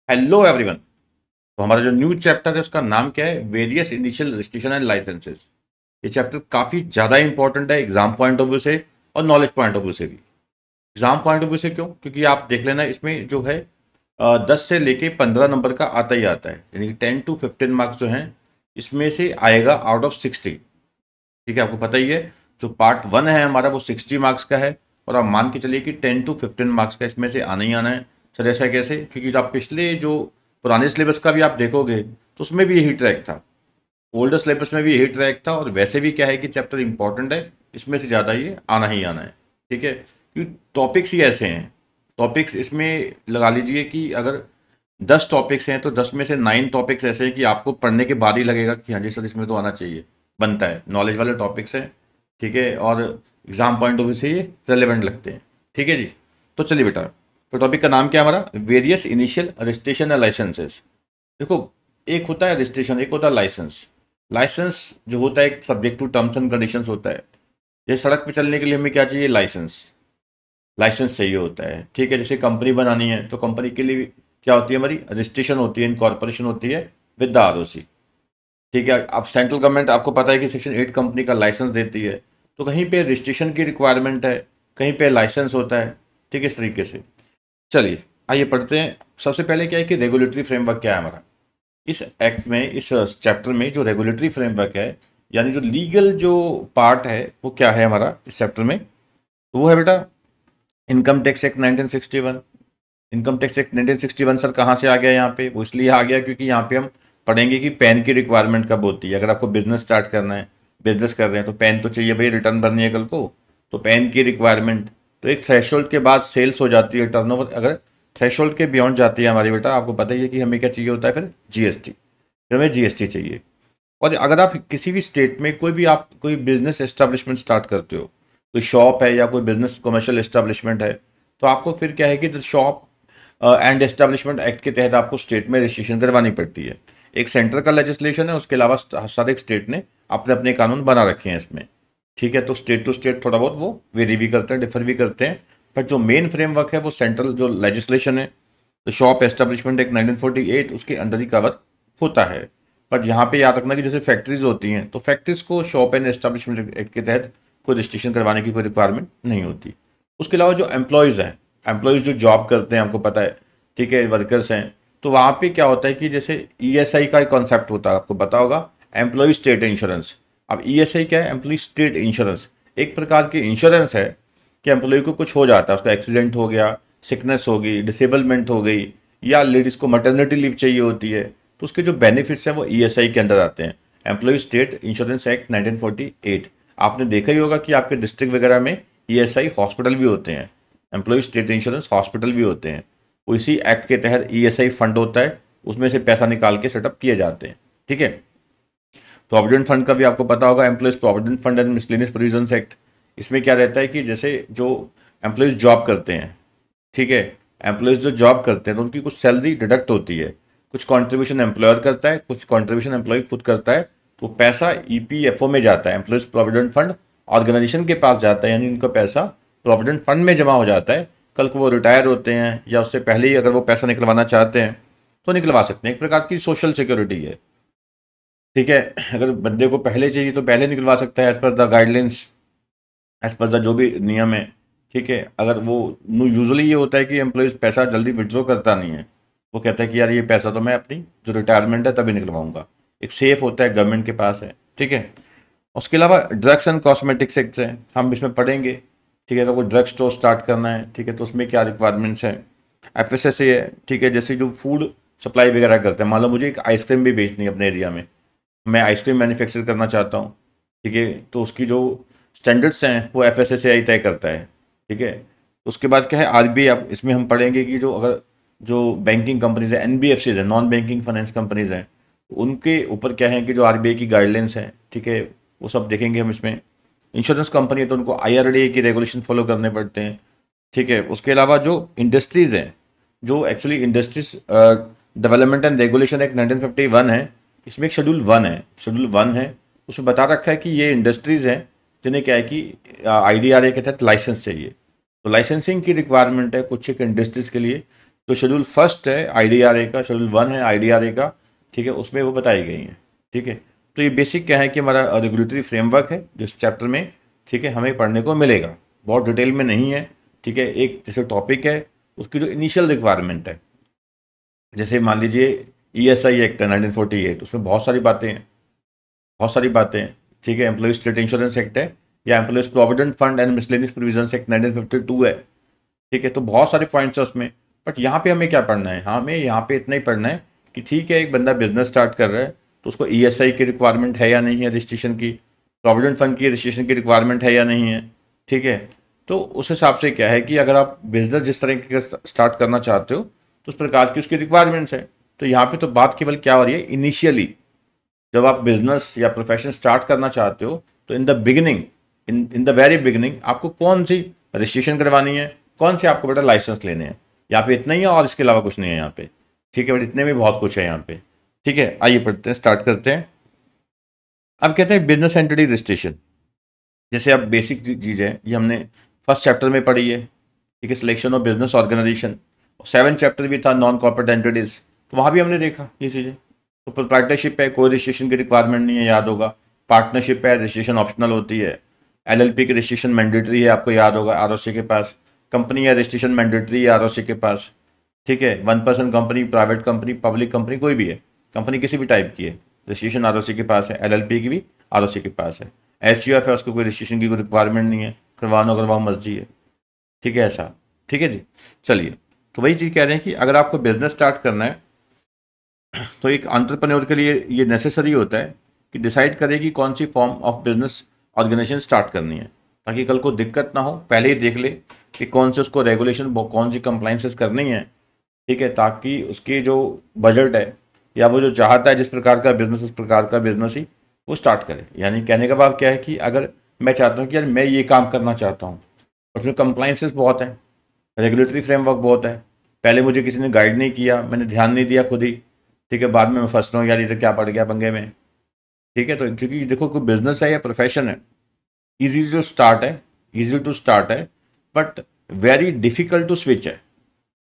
Hello everyone. तो हमारा जो न्यू चैप्टर है उसका नाम क्या है? Various initial registration and licences. ये चैप्टर काफ़ी ज़्यादा इंपॉर्टेंट है एग्जाम पॉइंट ऑफ व्यू से और नॉलेज पॉइंट ऑफ व्यू से भी। एग्जाम पॉइंट ऑफ व्यू से क्यों? क्योंकि आप देख लेना इसमें जो है 10 से लेके 15 नंबर का आता ही आता है, यानी कि 10 to 15 मार्क्स जो हैं इसमें से आएगा आउट ऑफ 60। ठीक है, आपको पता ही है जो पार्ट 1 है हमारा वो 60 मार्क्स का है, और आप मान के चलिए कि 10 to 15 मार्क्स का इसमें से आना ही आना है। सर ऐसा कैसे? क्योंकि जो आप पिछले जो पुराने सिलेबस का भी आप देखोगे तो उसमें भी यही ट्रैक था, ओल्डर सिलेबस में भी यही ट्रैक था, और वैसे भी क्या है कि चैप्टर इंपॉर्टेंट है, इसमें से ज़्यादा ये आना ही आना है। ठीक है, क्योंकि टॉपिक्स ही ऐसे हैं। टॉपिक्स इसमें लगा लीजिए कि अगर 10 टॉपिक्स हैं तो 10 में से 9 टॉपिक्स ऐसे हैं कि आपको पढ़ने के बाद ही लगेगा कि हाँ जी सर इसमें तो आना चाहिए, बनता है, नॉलेज वाले टॉपिक्स हैं। ठीक है, और एग्जाम पॉइंट ऑफ व्यू से ये रेलिवेंट लगते हैं। ठीक है जी, तो चलिए बेटा, तो टॉपिक का नाम क्या है हमारा? Various initial registration and licences. देखो, एक होता है रजिस्ट्रेशन, एक होता है लाइसेंस। लाइसेंस जो होता है एक subject to terms and conditions होता है। जैसे सड़क पे चलने के लिए हमें क्या चाहिए? लाइसेंस। लाइसेंस चाहिए होता है। ठीक है, जैसे कंपनी बनानी है तो कंपनी के लिए क्या होती है? हमारी रजिस्ट्रेशन होती है, इनकॉर्पोरेशन होती है विद द आरओसी। ठीक है, अब सेंट्रल गवर्नमेंट आपको पता है कि सेक्शन 8 कंपनी का लाइसेंस देती है, तो कहीं पे रजिस्ट्रेशन की रिक्वायरमेंट है, कहीं पे लाइसेंस होता है। ठीक है, इस तरीके से। चलिए आइए पढ़ते हैं। सबसे पहले क्या है कि रेगुलेटरी फ्रेमवर्क क्या है हमारा इस एक्ट में, इस चैप्टर में जो रेगुलेटरी फ्रेमवर्क है, यानी जो लीगल जो पार्ट है वो क्या है हमारा इस चैप्टर में? तो वो है बेटा income tax act 1961। Income tax act 1961 sir कहाँ से आ गया यहाँ पे? वो इसलिए आ गया क्योंकि यहाँ पे हम पढ़ेंगे कि पैन की रिक्वायरमेंट कब होती है। अगर आपको बिजनेस स्टार्ट करना है, बिजनेस कर रहे हैं, तो पैन तो चाहिए भाई, रिटर्न भरनी है कल को, तो पैन की रिक्वायरमेंट। तो एक थ्रेशोल्ड के बाद सेल्स हो जाती है, टर्नओवर अगर थ्रेशोल्ड के बियॉन्ड जाती है हमारी बेटा, आपको पता ही है कि हमें क्या चाहिए होता है? फिर जीएसटी। फिर हमें जीएसटी चाहिए। और अगर आप किसी भी स्टेट में कोई भी आप कोई बिजनेस एस्टेब्लिशमेंट स्टार्ट करते हो, कोई शॉप है या कोई बिजनेस कमर्शियल एस्टेब्लिशमेट है, तो आपको फिर क्या है कि शॉप एंड एस्टेब्लिशमेंट एक्ट के तहत आपको स्टेट में रजिस्ट्रेशन करवानी पड़ती है। एक सेंटर का लेजिस्लेशन है, उसके अलावा सारे स्टेट ने अपने अपने कानून बना रखे हैं इसमें। ठीक है, तो स्टेट टू स्टेट थोड़ा बहुत वो वेरी भी करते हैं, डिफर भी करते हैं, बट जो मेन फ्रेमवर्क है वो सेंट्रल जो लेजिस्लेशन है, तो शॉप एस्टेब्लिशमेंट एक्ट 1948 उसके अंदर ही कवर होता है। पर यहाँ पे याद रखना कि जैसे फैक्ट्रीज होती हैं तो फैक्ट्रीज को शॉप एंड एस्टेब्लिशमेंट एक्ट के तहत कोई रजिस्ट्रेशन करवाने की कोई रिक्वायरमेंट नहीं होती। उसके अलावा जो एम्प्लॉयज़ हैं, एम्प्लॉयज़ जो जॉब करते हैं, आपको पता है, ठीक है, वर्कर्स हैं, तो वहाँ पे क्या होता है कि जैसे ईएसआई का एक कॉन्सेप्ट होता है, आपको पता होगा, एम्प्लॉय स्टेट इंश्योरेंस। अब ईएसआई क्या है? Employ state insurance. एक प्रकार की इंश्योरेंस है कि एम्प्लॉय को कुछ हो जाता है, उसका एक्सीडेंट हो गया, सिकनेस हो गई, डिसेबलमेंट हो गई, या लेडीज़ को मटर्निटी लीव चाहिए होती है, तो उसके जो बेनिफिट्स हैं वो ईएसआई के अंडर आते हैं, एम्प्लॉय स्टेट इंश्योरेंस एक्ट 1948। आपने देखा ही होगा कि आपके डिस्ट्रिक्ट वगैरह में ईएसआई हॉस्पिटल भी होते हैं, एम्प्लॉय स्टेट इंश्योरेंस हॉस्पिटल भी होते हैं। वो इसी एक्ट के तहत ईएसआई फंड होता है, उसमें से पैसा निकाल के सेटअप किए जाते हैं। ठीक है, प्रोविडेंट फंड का भी आपको पता होगा, employees provident fund and miscellaneous provisions act. इसमें क्या रहता है कि जैसे जो एम्प्लॉयज जॉब करते हैं, ठीक है, एम्प्लॉयज जो जॉब करते हैं तो उनकी कुछ सैलरी डिडक्ट होती है, कुछ कंट्रीब्यूशन एम्प्लॉयर करता है, कुछ कंट्रीब्यूशन एम्प्लॉय खुद करता है, तो पैसा ईपीएफओ में जाता है, एम्प्लॉयज प्रोविडेंट फंड ऑर्गेनाइजेशन के पास जाता है, यानी उनका पैसा प्रोविडेंट फंड में जमा हो जाता है। कल को वो रिटायर होते हैं या उससे पहले ही अगर वो पैसा निकलवाना चाहते हैं तो निकलवा सकते हैं, एक प्रकार की सोशल सिक्योरिटी है। ठीक है, अगर बंदे को पहले चाहिए तो पहले निकलवा सकता है, as per the guidelines, as per the जो भी नियम है। ठीक है, अगर वो यूजुअली ये होता है कि एम्प्लॉयज़ पैसा जल्दी विड्रॉ करता नहीं है, वो कहता है कि यार ये पैसा तो मैं अपनी जो रिटायरमेंट है तभी निकलवाऊंगा, एक सेफ होता है, गवर्नमेंट के पास है। ठीक है, उसके अलावा ड्रग्स एंड कॉस्मेटिक्स एक्ट हैं, हम इसमें पढ़ेंगे। ठीक है, अगर कोई ड्रग स्टोर स्टार्ट करना है, ठीक है, तो उसमें क्या रिक्वायरमेंट्स हैं? एफएसएसए है, ठीक है, जैसे जो फूड सप्लाई वगैरह करते हैं, मान लो मुझे एक आइसक्रीम भी बेचनी है अपने एरिया में, मैं आइसक्रीम मैन्युफैक्चर करना चाहता हूँ। ठीक है, तो उसकी जो स्टैंडर्ड्स हैं वो एफएसएसएआई तय करता है। ठीक है, उसके बाद क्या है? आरबीआई। अब इसमें हम पढ़ेंगे कि जो अगर जो बैंकिंग कंपनीज है, एनबीएफसीज है, नॉन बैंकिंग फाइनेंस कंपनीज हैं, उनके ऊपर क्या है कि जो आरबीआई की गाइडलाइंस हैं, ठीक है, वो सब देखेंगे हम इसमें। इंश्योरेंस कंपनी है तो उनको आईआरडीए की रेगुलेशन फॉलो करने पड़ते हैं। ठीक है, उसके अलावा जो इंडस्ट्रीज़ हैं, जो actually industries development and regulation act 1951 है, इसमें एक शेड्यूल 1 है, शेड्यूल 1 है, उसमें बता रखा है कि ये इंडस्ट्रीज़ हैं जिन्हें क्या है कि आईडीआरए के तहत लाइसेंस चाहिए। तो लाइसेंसिंग की रिक्वायरमेंट है कुछ एक इंडस्ट्रीज़ के लिए, तो शेड्यूल फर्स्ट है आईडीआरए का, शेड्यूल 1 है आईडीआरए का, ठीक है, उसमें वो बताई गई हैं, ठीक है। तो ये बेसिक क्या है कि हमारा रेगुलेटरी फ्रेमवर्क है जिस चैप्टर में, ठीक है, हमें पढ़ने को मिलेगा, बहुत डिटेल में नहीं है, ठीक है। एक जैसे टॉपिक है उसकी जो इनिशियल रिक्वायरमेंट है, जैसे मान लीजिए ईएसआई एक्ट है 1948, उसमें बहुत सारी बातें हैं, बहुत सारी बातें हैं, ठीक है। एम्प्लॉय स्टेट इंश्योरेंस एक्ट है, या employees provident fund and miscellaneous provisions act 1952 है, ठीक है। तो बहुत सारे पॉइंट्स है उसमें, बट यहाँ पे हमें क्या पढ़ना है, हमें यहाँ पे इतना ही पढ़ना है कि ठीक है एक बंदा बिजनेस स्टार्ट कर रहा है तो उसको ईएसआई की रिक्वायरमेंट है या नहीं है रजिस्ट्रेशन की, प्रोविडेंट फंड की रजिस्ट्रेशन की रिक्वायरमेंट है या नहीं है, ठीक है। तो उस हिसाब से क्या है कि अगर आप बिजनेस जिस तरह का स्टार्ट करना चाहते हो तो उस प्रकार की उसकी रिक्वायरमेंट्स है। तो यहाँ पे तो बात केवल क्या हो रही है, इनिशियली जब आप बिजनेस या प्रोफेशन स्टार्ट करना चाहते हो तो in the beginning, in the very beginning आपको कौन सी रजिस्ट्रेशन करवानी है, कौन से आपको बेटा लाइसेंस लेने हैं, यहाँ पे इतना ही है और इसके अलावा कुछ नहीं है यहाँ पे, ठीक है। बट इतने में बहुत कुछ है यहाँ पे, ठीक है। आइए पढ़ते हैं, स्टार्ट करते हैं। अब कहते हैं बिजनेस एंटिटी रजिस्ट्रेशन। जैसे अब बेसिक चीज़ है ये हमने फर्स्ट चैप्टर में पढ़ी है, ठीक है, selection of business organisation. 7 chapter भी था नॉन कॉर्पोरेट एंटिटीज, तो वहाँ भी हमने देखा ये चीज़ें। तो प्रोप्राइटरशिप है, कोई रजिस्ट्रेशन की रिक्वायरमेंट नहीं है, याद होगा। पार्टनरशिप है, रजिस्ट्रेशन ऑप्शनल होती है। एलएलपी की रजिस्ट्रेशन मैंडेटरी है, आपको याद होगा आरओसी के पास। कंपनी है, रजिस्ट्रेशन मैंडेटरी है आरओसी के पास, ठीक है। 1% company, private company, public company, कोई भी है कंपनी किसी भी टाइप की है, रजिस्ट्रेशन आरओसी के पास है। एलएलपी की भी आरओसी के पास है। एचयूएफ है, उसको कोई रजिस्ट्रेशन की कोई रिक्वायरमेंट नहीं है, करवाओ मर्जी है, ठीक है, ऐसा, ठीक है जी। चलिए, तो वही चीज़ कह रहे हैं कि अगर आपको बिजनेस स्टार्ट करना है तो एक एंटरप्रेन्योर के लिए ये नेसेसरी होता है कि डिसाइड करे कि कौन सी form of business organisation start करनी है, ताकि कल को दिक्कत ना हो, पहले ही देख ले कि कौन से उसको रेगुलेशन, कौन सी कंप्लाइंसेस करनी है, ठीक है, ताकि उसकी जो बजट है या वो जो चाहता है जिस प्रकार का बिजनेस, उस प्रकार का बिजनेस ही वो स्टार्ट करे। यानी कहने का भाव क्या है कि अगर मैं चाहता हूँ कि यार मैं ये काम करना चाहता हूँ, उसमें कंप्लाइंसेस बहुत हैं, रेगुलेटरी फ्रेमवर्क बहुत है, पहले मुझे किसी ने गाइड नहीं किया, मैंने ध्यान नहीं दिया खुद ही, ठीक है, बाद में मैं फंस रहा हूँ यार ये तो क्या पड़ गया पंगे में, ठीक है। तो क्योंकि देखो कोई बिजनेस है या प्रोफेशन है, इजी टू स्टार्ट है, इजी टू स्टार्ट है, but very difficult to switch है।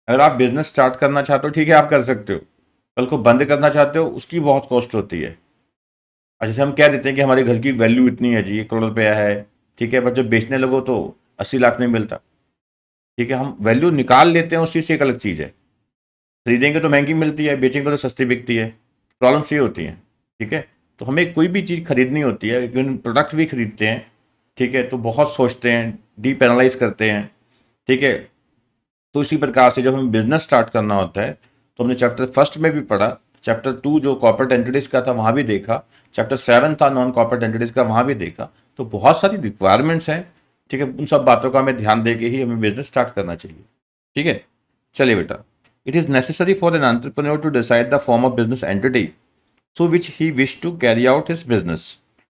अगर आप बिजनेस स्टार्ट करना चाहते हो, ठीक है, आप कर सकते हो, कल को बंद करना चाहते हो उसकी बहुत कॉस्ट होती है। और जैसे हम कह देते हैं कि हमारे घर की वैल्यू इतनी है जी, 1 करोड़ रुपया है, ठीक है, बट जब बेचने लगो तो 80 लाख नहीं मिलता, ठीक है। हम वैल्यू निकाल लेते हैं उस चीज़ से, एक अलग चीज़ है। खरीदेंगे तो महंगी मिलती है, बेचेंगे तो सस्ती बिकती है, प्रॉब्लम्स ये होती हैं, ठीक है। तो हमें कोई भी चीज़ खरीदनी होती है, इवन प्रोडक्ट भी खरीदते हैं, ठीक है, तो बहुत सोचते हैं, डीप एनालाइज करते हैं, ठीक है। तो इसी प्रकार से जब हमें बिजनेस स्टार्ट करना होता है तो हमने चैप्टर फर्स्ट में भी पढ़ा, चैप्टर 2 जो कॉर्पोरेट एंटिटीज का था वहाँ भी देखा, चैप्टर 7 था नॉन कॉर्पोरेट एंटिटीज का, वहाँ भी देखा। तो बहुत सारी रिक्वायरमेंट्स हैं, ठीक है, उन सब बातों का हमें ध्यान दे के ही हमें बिजनेस स्टार्ट करना चाहिए, ठीक है। चलिए बेटा, it is necessary for an entrepreneur to decide the form of business entity through which he wish to carry out his business.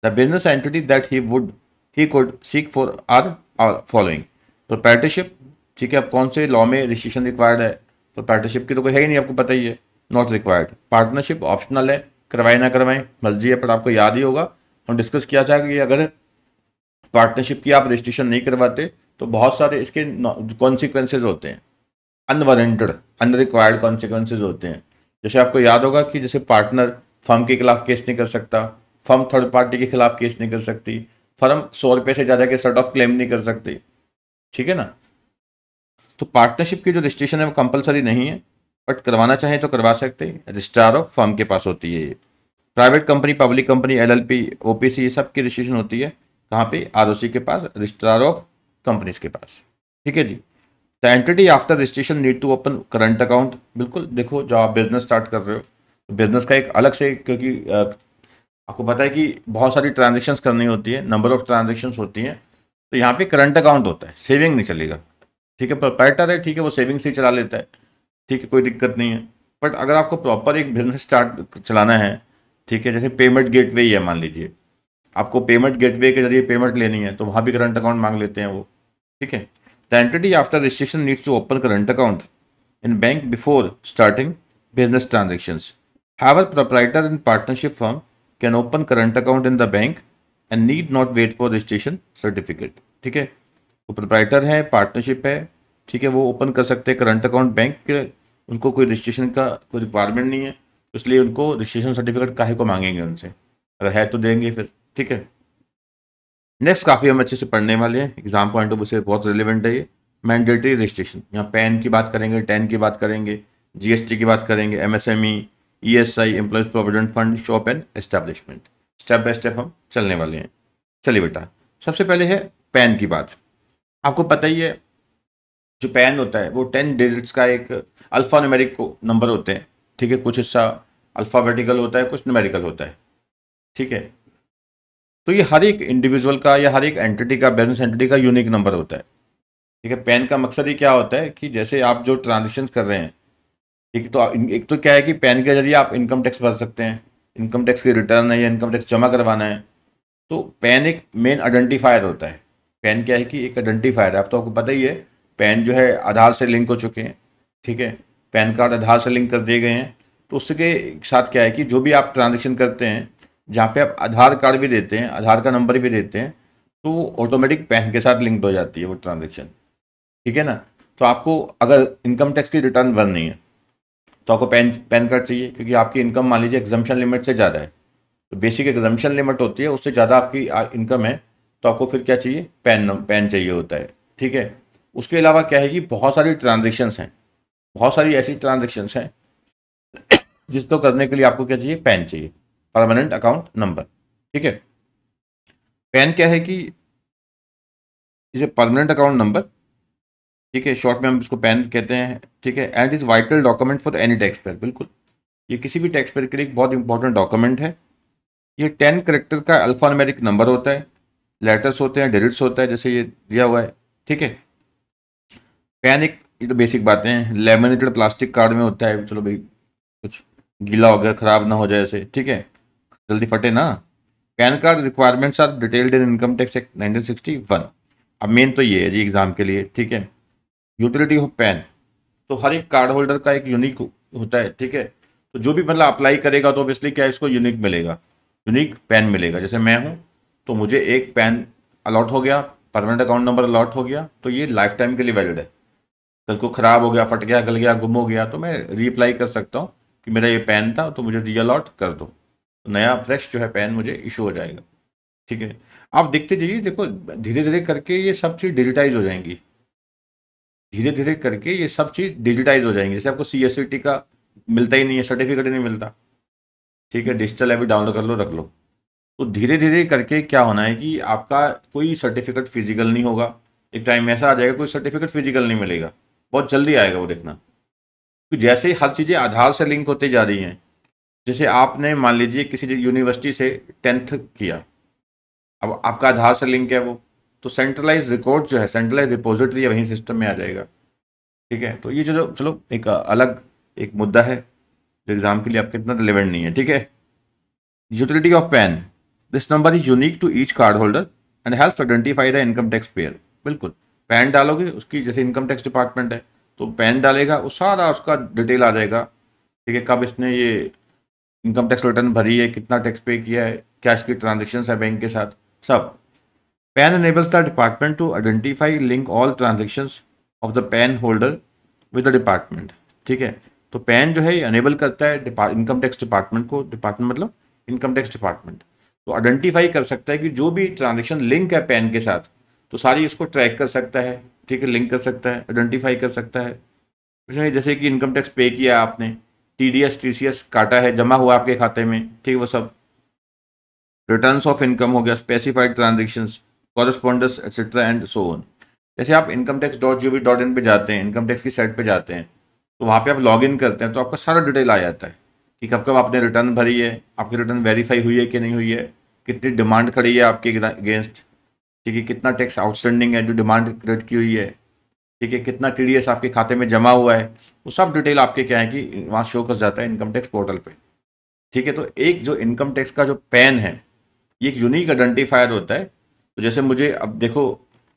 The business entity that he could seek for are following. Proprietorship, ठीक है, अब कौन से law में registration required है, proprietorship की तो कोई है ही नहीं, आपको पता ही है, नॉट रिक्वायर्ड। पार्टनरशिप ऑप्शनल है, करवाएं ना करवाएं मर्जी है, पर आपको याद ही होगा हम डिस्कस किया था कि अगर पार्टनरशिप की आप रजिस्ट्रेशन नहीं करवाते तो बहुत सारे इसके कॉन्सिक्वेंसेज होते हैं, अनवारंटेड, अनरिक्वायर्ड कॉन्सिक्वेंसेज होते हैं। जैसे आपको याद होगा कि जैसे पार्टनर फर्म के खिलाफ केस नहीं कर सकता, फर्म थर्ड पार्टी के खिलाफ केस नहीं कर सकती, फर्म 100 रुपये से ज़्यादा के सेट ऑफ क्लेम नहीं कर सकती, ठीक है ना। तो पार्टनरशिप की जो रजिस्ट्रेशन है वो कंपलसरी नहीं है, बट करवाना चाहें तो करवा सकते हैं, रजिस्ट्रार ऑफ फर्म के पास होती है ये। Private company, public company, LLP, OPC, ये सब की रजिस्ट्रेशन होती है कहाँ पे, आरओसी के पास, रजिस्ट्रार ऑफ कंपनीज के पास, ठीक है जी। The entity after registration need to open current account. बिल्कुल, देखो जब आप बिजनेस स्टार्ट कर रहे हो तो बिजनेस का एक अलग से, क्योंकि आपको पता है कि बहुत सारी ट्रांजेक्शन्स करनी होती है, नंबर ऑफ ट्रांजेक्शन्स होती हैं, तो यहाँ पे करंट अकाउंट होता है, सेविंग नहीं चलेगा, ठीक है। प्रोप्राइटर है, ठीक है, वो सेविंग्स ही चला लेता है, ठीक है, कोई दिक्कत नहीं है। बट अगर आपको प्रॉपर एक बिजनेस स्टार्ट चलाना है, ठीक है, जैसे पेमेंट गेटवे ही है, मान लीजिए आपको पेमेंट गेटवे के जरिए पेमेंट लेनी है तो वहाँ भी करंट अकाउंट मांग लेते हैं वो, ठीक है। The entity after registration needs to open current account in bank before starting business transactions. However proprietor in partnership firm can open current account in the bank and need not wait for registration certificate, ठीक है। वो proprietor है, partnership है, ठीक है, वो open कर सकते हैं करंट अकाउंट बैंक के उनको कोई रजिस्ट्रेशन का कोई रिक्वायरमेंट नहीं है, इसलिए उनको रजिस्ट्रेशन सर्टिफिकेट काहे को मांगेंगे उनसे, अगर है तो देंगे फिर, ठीक है। नेक्स्ट काफ़ी हम अच्छे से पढ़ने वाले हैं, एग्जाम पॉइंट ऑफ व्यू से बहुत रिलेवेंट है ये। मैंडेटरी रजिस्ट्रेशन, यहाँ पैन की बात करेंगे, टेन की बात करेंगे, जीएसटी की बात करेंगे, MSME, ESI, employees provident fund, shop and establishment, step by step हम चलने वाले हैं। चलिए बेटा, सबसे पहले है पैन की बात। आपको पता ही है जो पैन होता है वो 10 डिजिट्स का एक अल्फा न्यूमेरिक नंबर होते हैं, ठीक है। कुछ हिस्सा अल्फ़ाबेटिकल होता है, कुछ न्यूमेरिकल होता है, ठीक है। तो ये हर एक इंडिविजुअल का या हर एक एंटिटी का, बिजनेस एंटिटी का यूनिक नंबर होता है, ठीक है। पैन का मकसद ही क्या होता है कि जैसे आप जो ट्रांजेक्शन कर रहे हैं, ठीक, तो एक तो क्या है कि पैन के जरिए आप इनकम टैक्स भर सकते हैं, इनकम टैक्स की रिटर्न है या इनकम टैक्स जमा करवाना है, तो पैन एक मेन आइडेंटिफायर होता है। पैन क्या है कि एक आइडेंटिफायर है, अब तो आपको पता ही है पैन जो है आधार से लिंक हो चुके हैं, ठीक है। पैन कार्ड आधार से लिंक कर दिए गए हैं, तो उसके साथ क्या है कि जो भी आप ट्रांजेक्शन करते हैं, जहाँ पे आप आधार कार्ड भी देते हैं, आधार का नंबर भी देते हैं, तो ऑटोमेटिक पैन के साथ लिंक्ड हो जाती है वो ट्रांजेक्शन, ठीक है ना। तो आपको अगर इनकम टैक्स की रिटर्न भरनी है तो आपको पैन कार्ड चाहिए, क्योंकि आपकी इनकम मान लीजिए एग्जम्पशन लिमिट से ज़्यादा है, तो बेसिक एग्जम्पशन लिमिट होती है, उससे ज़्यादा आपकी इनकम है, तो आपको फिर क्या चाहिए, पैन चाहिए होता है, ठीक है। उसके अलावा क्या है कि बहुत सारी ट्रांजेक्शन्स हैं, बहुत सारी ऐसी ट्रांजेक्शन्स हैं जिसको करने के लिए आपको क्या चाहिए, पैन चाहिए, परमानेंट अकाउंट नंबर, ठीक है। पैन क्या है कि इसे परमानेंट अकाउंट नंबर, ठीक है, शॉर्ट में हम इसको पैन कहते हैं, ठीक है। And is vital document for any tax payer, बिल्कुल, ये किसी भी टैक्स पेयर के लिए एक बहुत इंपॉर्टेंट डॉक्यूमेंट है। ये 10 करेक्टर का अल्फान्यूमेरिक नंबर होता है, लेटर्स होते हैं, डिजिट्स होता है, जैसे ये दिया हुआ है, ठीक है। पैन एक, ये तो बेसिक बातें हैं, लेमिनेटेड प्लास्टिक कार्ड में होता है, चलो भाई कुछ गीला हो गया, खराब ना हो जाए ऐसे, ठीक है, जल्दी फटे ना। PAN card requirements are detailed in income tax act 1961। अब मेन तो ये है जी एग्जाम के लिए, ठीक है। यूटिलिटी ऑफ पैन, तो हर एक कार्ड होल्डर का एक यूनिक होता है, ठीक है। तो जो भी मतलब अप्लाई करेगा तो ऑब्वियसली क्या है, इसको यूनिक मिलेगा, यूनिक पैन मिलेगा। जैसे मैं हूँ तो मुझे एक पैन अलॉट हो गया, परमानेंट अकाउंट नंबर अलॉट हो गया, तो ये लाइफ टाइम के लिए वैलिड है। कल को ख़राब हो गया, फट गया, गल गया, गुम हो गया, तो मैं रीअप्लाई कर सकता हूँ कि मेरा ये पैन था तो मुझे री अलॉट कर दो, तो नया फ्रेश जो है पैन मुझे इशू हो जाएगा, ठीक है। आप देखते जाइए, देखो धीरे धीरे करके ये सब चीज़ डिजिटाइज हो जाएंगी, धीरे धीरे करके ये सब चीज़ डिजिटाइज हो जाएंगी। जैसे आपको CSCT का मिलता ही नहीं है, सर्टिफिकेट ही नहीं मिलता, ठीक है, डिजिटल ऐप डाउनलोड कर लो, रख लो। तो धीरे धीरे करके क्या होना है कि आपका कोई सर्टिफिकेट फिजिकल नहीं होगा, एक टाइम ऐसा आ जाएगा कोई सर्टिफिकेट फिजिकल नहीं मिलेगा, बहुत जल्दी आएगा वो, देखना। तो जैसे ही हर चीज़ें आधार से लिंक होती जा रही हैं, जैसे आपने मान लीजिए किसी यूनिवर्सिटी से 10th किया, अब आपका आधार से लिंक है वो, तो सेंट्रलाइज रिकॉर्ड जो है, सेंट्रलाइज रिपोजिटरी है, वहीं सिस्टम में आ जाएगा, ठीक है। तो ये चलो चलो एक अलग एक मुद्दा है जो एग्जाम के लिए आपके इतना रिलेवेंट नहीं है, ठीक है। Utility of PAN, this number is unique to each card holder and help identify the income tax payer, बिल्कुल। पैन डालोगे, उसकी जैसे इनकम टैक्स डिपार्टमेंट है तो पैन डालेगा, वो सारा उसका डिटेल आ जाएगा, ठीक है, कब इसने ये इनकम टैक्स रिटर्न भरी है, कितना टैक्स पे किया है, क्या इसकी ट्रांजेक्शन है बैंक के साथ, सब। Pan enables the department to identify link all transactions of the pan holder with the department, ठीक है। तो पैन जो है ये अनेबल करता है इनकम टैक्स डिपार्टमेंट को, डिपार्टमेंट मतलब इनकम टैक्स डिपार्टमेंट, तो आइडेंटिफाई कर सकता है कि जो भी ट्रांजेक्शन लिंक है पैन के साथ, तो सारी इसको ट्रैक कर सकता है, ठीक है, लिंक कर सकता है, आइडेंटिफाई कर सकता है। इसमें जैसे कि इनकम टैक्स पे किया आपने, TDS TCS काटा है, जमा हुआ आपके खाते में, ठीक है, वो सब। रिटर्न्स ऑफ इनकम हो गया, specified transactions, correspondence etcetera and so on. जैसे आप incometax.gov.in पे जाते हैं, इनकम टैक्स की साइट पे जाते हैं, तो वहाँ पे आप लॉग इन करते हैं तो आपका सारा डिटेल आ जाता है कि कब कब आपने रिटर्न भरी है, आपकी रिटर्न वेरीफाई हुई है कि नहीं हुई है, कितनी डिमांड खड़ी है आपके अगेंस्ट, ठीक है, कितना टैक्स आउटस्टैंडिंग है जो डिमांड क्रिएट की हुई है, ठीक है, कितना TDS आपके खाते में जमा हुआ है, वो सब डिटेल आपके क्या है कि वहाँ शो कर जाता है इनकम टैक्स पोर्टल पे, ठीक है। तो एक जो इनकम टैक्स का जो पैन है ये एक यूनिक आइडेंटिफायर होता है। तो जैसे मुझे अब देखो,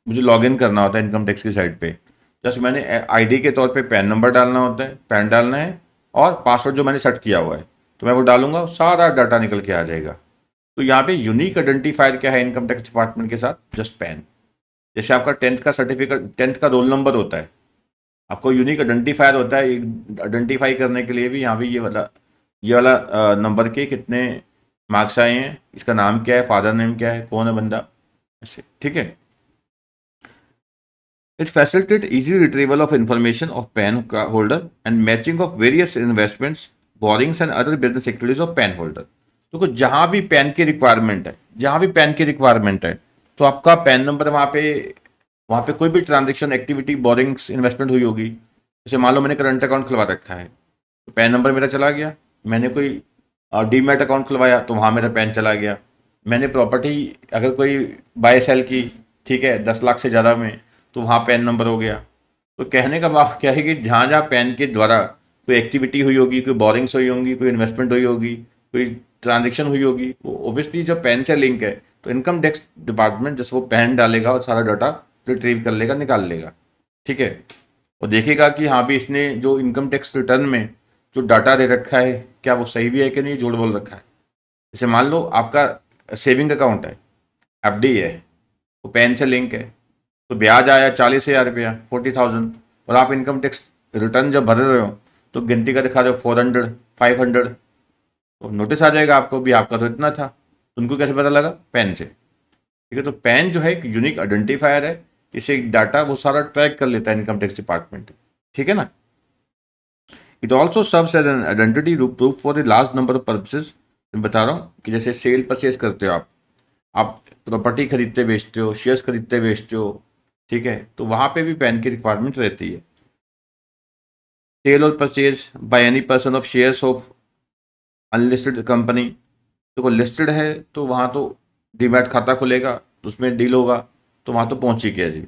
मुझे लॉगिन करना होता है इनकम टैक्स की साइट पे, जैसे मैंने आईडी के तौर पे पैन नंबर डालना होता है, पैन डालना है, और पासवर्ड जो मैंने सेट किया हुआ है, तो मैं वो डालूंगा, सारा डाटा निकल के आ जाएगा। तो यहाँ पे यूनिक आइडेंटिफायर क्या है इनकम टैक्स डिपार्टमेंट के साथ, जस्ट पैन। जैसे आपका 10th का सर्टिफिकेट, 10th का रोल नंबर होता है, आपको यूनिक आइडेंटिफायर होता है, आइडेंटिफाई करने के लिए भी यहाँ भी ये वाला नंबर के कितने मार्क्स आए हैं, इसका नाम क्या है, फादर नेम क्या है, कौन है बंदा, ऐसे, ठीक है। It facilitate easy retrieval of information of pan holder and matching of various investments, borings and other business activities of pan holder. तो जहाँ भी पैन की रिक्वायरमेंट है, जहाँ भी पैन की रिक्वायरमेंट है, तो आपका पैन नंबर वहाँ पे कोई भी ट्रांजेक्शन एक्टिविटी बोरिंग्स इन्वेस्टमेंट हुई होगी, जैसे मान लो मैंने करंट अकाउंट खुलवा रखा है तो पैन नंबर मेरा चला गया, मैंने कोई डीमैट अकाउंट खुलवाया तो वहाँ मेरा पैन चला गया, मैंने प्रॉपर्टी अगर कोई बाय सेल की, ठीक है, 10 लाख से ज़्यादा में, तो वहाँ पैन नंबर हो गया। तो कहने का भाव क्या है कि जहाँ जहाँ पैन के द्वारा कोई एक्टिविटी हुई होगी, कोई बोरिंग्स हुई होंगी, कोई इन्वेस्टमेंट हुई होगी, कोई ट्रांजेक्शन हुई होगी, वो ओब्वियसली जब पैन से लिंक है तो इनकम टैक्स डिपार्टमेंट जैसे वो पैन डालेगा और सारा डाटा रिट्रीव कर लेगा, निकाल लेगा, ठीक है। और देखेगा कि हाँ भी इसने जो इनकम टैक्स रिटर्न में जो डाटा दे रखा है क्या वो सही भी है कि नहीं, झूठ बोल रखा है। जैसे मान लो आपका सेविंग अकाउंट है, एफडी है, वो पैन से लिंक है, तो ब्याज आया 40,000 रुपया, 40,000, और आप इनकम टैक्स रिटर्न जब भर रहे हो तो गिनती का दिखा रहे हो 400, 500, तो नोटिस आ जाएगा आपको भी आपका तो इतना था। उनको कैसे पता लगा? पैन से, ठीक है। तो पैन जो है एक यूनिक आइडेंटिफायर है, इसे डाटा वो सारा ट्रैक कर लेता है इनकम टैक्स डिपार्टमेंट, ठीक है ना। It also serves as an identity proof for the large number of purposes. मैं बता रहा हूँ कि जैसे सेल परचेज करते हो आप प्रॉपर्टी खरीदते बेचते हो, शेयर्स खरीदते बेचते हो, ठीक है, तो वहाँ पे भी पैन की रिक्वायरमेंट रहती है। Cell or purchase by any person of shares of unlisted company, देखो लिस्टेड है तो वहाँ तो डीमैट खाता खुलेगा तो उसमें डील होगा, तो वहाँ तो पहुँच ही गया जी।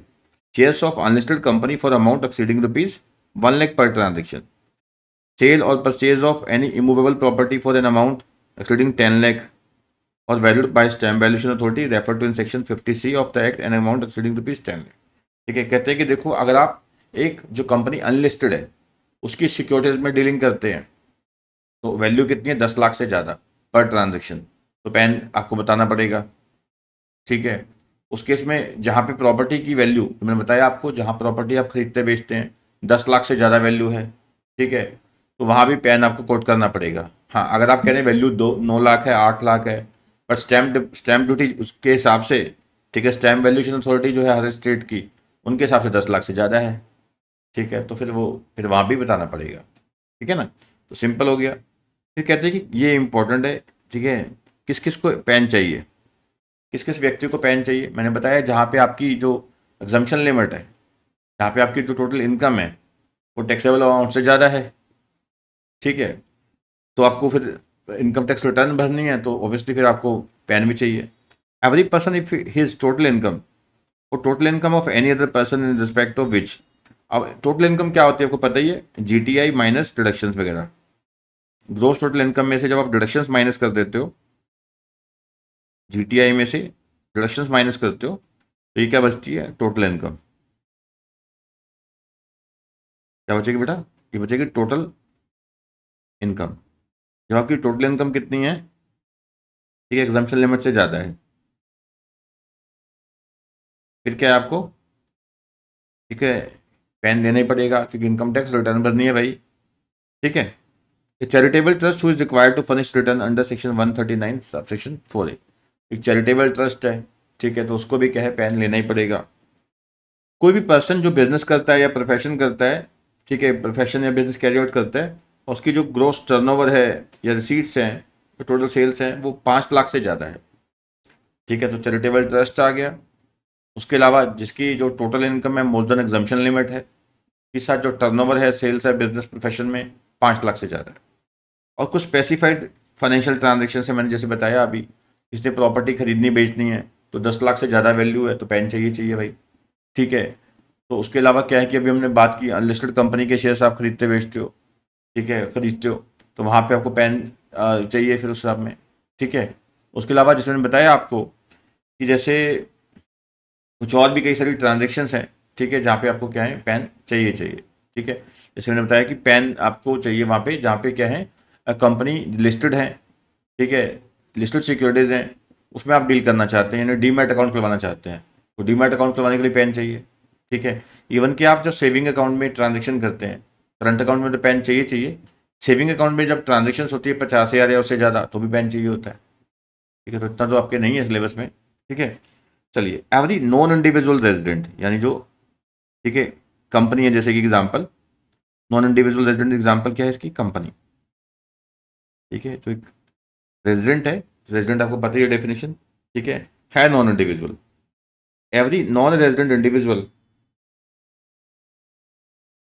Shares of unlisted company for amount exceeding ₹1 lakh पर transaction. Sale or purchase of any immovable property for an amount exceeding 10 lakh or valued by stamp valuation authority refer to in section 50C of the act an amount exceeding ₹10 lakh, ठीक है। कहते हैं कि देखो अगर आप एक जो कंपनी अनलिस्टेड है उसकी सिक्योरिटीज में डीलिंग करते हैं तो वैल्यू कितनी है, 10 लाख से ज़्यादा पर ट्रांजेक्शन, तो पैन आपको बताना पड़ेगा, ठीक है। उस केस में जहाँ पे प्रॉपर्टी की वैल्यू मैंने बताया आपको, जहाँ प्रॉपर्टी आप खरीदते बेचते हैं 10 लाख से ज़्यादा वैल्यू है, ठीक है, तो वहाँ भी पैन आपको कोट करना पड़ेगा। हाँ, अगर आप कह रहे हैं वैल्यू 9 लाख है, 8 लाख है, पर स्टैम्प ड्यूटी उसके हिसाब से, ठीक है, स्टैम्प वैल्यूएशन अथॉरिटी जो है हर स्टेट की, उनके हिसाब से 10 लाख से ज़्यादा है, ठीक है, तो फिर वहाँ भी बताना पड़ेगा, ठीक है ना। तो सिंपल हो गया। फिर कहते हैं कि ये इंपॉर्टेंट है, ठीक है, किस किस को पैन चाहिए, किस किस व्यक्ति को पैन चाहिए। मैंने बताया जहाँ पे आपकी जो एग्जम्पशन लिमिट है, जहाँ पे आपकी जो टोटल इनकम है वो टैक्सेबल अमाउंट से ज़्यादा है, ठीक है, तो आपको फिर इनकम टैक्स रिटर्न भरनी है तो ऑब्वियसली फिर आपको पैन भी चाहिए। Every person if his total income or total income of any other person in respect of which. अब टोटल इनकम क्या होती है आपको पता ही है, GTI माइनस डिडक्शंस वगैरह। ग्रोस टोटल इनकम में से जब आप डिडक्शंस माइनस कर देते हो, GTI में से डिडक्शंस माइनस करते हो, तो ये क्या बचती है, टोटल इनकम। क्या बचेगी बेटा? ये बचेगी टोटल इनकम। जब आपकी टोटल इनकम कितनी है, ठीक है, एग्जम्पशन लिमिट से ज़्यादा है, फिर क्या है आपको, ठीक है, पैन देना ही पड़ेगा क्योंकि इनकम टैक्स रिटर्न भरनी है भाई, ठीक है। A charitable trust who is required to furnish return under section 139 subsection 4A। एक चैरिटेबल ट्रस्ट है, ठीक है, तो उसको भी क्या है, पैन लेना ही पड़ेगा। कोई भी पर्सन जो बिजनेस करता है या प्रोफेशन करता है, ठीक है, प्रोफेशन या बिजनेस कैरी आउट करता है, और उसकी जो ग्रोस टर्नओवर है या रिसीट्स हैं, जो टोटल सेल्स हैं, वो 5 लाख से ज़्यादा है, ठीक है, तो चैरिटेबल ट्रस्ट आ गया। उसके अलावा जिसकी जो टोटल इनकम है मोर देन एग्जम्पशन लिमिट है, इसके साथ जो टर्नओवर है सेल्स है बिजनेस प्रोफेशन में 5 लाख से ज़्यादा है। और कुछ स्पेसिफाइड फाइनेंशियल ट्रांजेक्शन से मैंने जैसे बताया अभी, इसने प्रॉपर्टी खरीदनी बेचनी है तो 10 लाख से ज़्यादा वैल्यू है तो पैन चाहिए चाहिए भाई, ठीक है। तो उसके अलावा क्या है कि अभी हमने बात की अनलिस्टेड कंपनी के शेयर्स आप खरीदते बेचते हो, ठीक है, खरीदते हो, तो वहाँ पे आपको पैन चाहिए फिर उस हिसाब में, ठीक है। उसके अलावा जैसे मैंने बताया आपको कि जैसे कुछ और भी कई सारी ट्रांजेक्शन्स हैं, ठीक है, जहाँ पे आपको क्या है, पैन चाहिए चाहिए, ठीक है। जैसे मैंने बताया कि पैन आपको चाहिए वहाँ पे जहाँ पे क्या है, कंपनी लिस्टेड है, ठीक है, लिस्टेड सिक्योरिटीज़ हैं, उसमें आप डील करना चाहते हैं, यानी डीमैट अकाउंट खुलवाना चाहते हैं, तो डीमैट अकाउंट खुलवाने के लिए पैन चाहिए, ठीक है। इवन कि आप जब सेविंग अकाउंट में ट्रांजेक्शन करते हैं, करंट अकाउंट में तो पैन चाहिए चाहिए, सेविंग अकाउंट में जब ट्रांजेक्शन होती है 50,000 या उससे ज़्यादा तो भी पैन चाहिए होता है। ठीक है, तो इतना तो आपके नहीं है सिलेबस में। ठीक है, चलिए एवरी नॉन इंडिविजुअल रेजिडेंट, यानी जो, ठीक है, कंपनी है, जैसे कि example non individual resident example क्या है इसकी, कंपनी। ठीक है, जो एक रेजिडेंट है, रेजिडेंट आपको पता ही है डेफिनेशन, ठीक है non individual. Every non resident individual,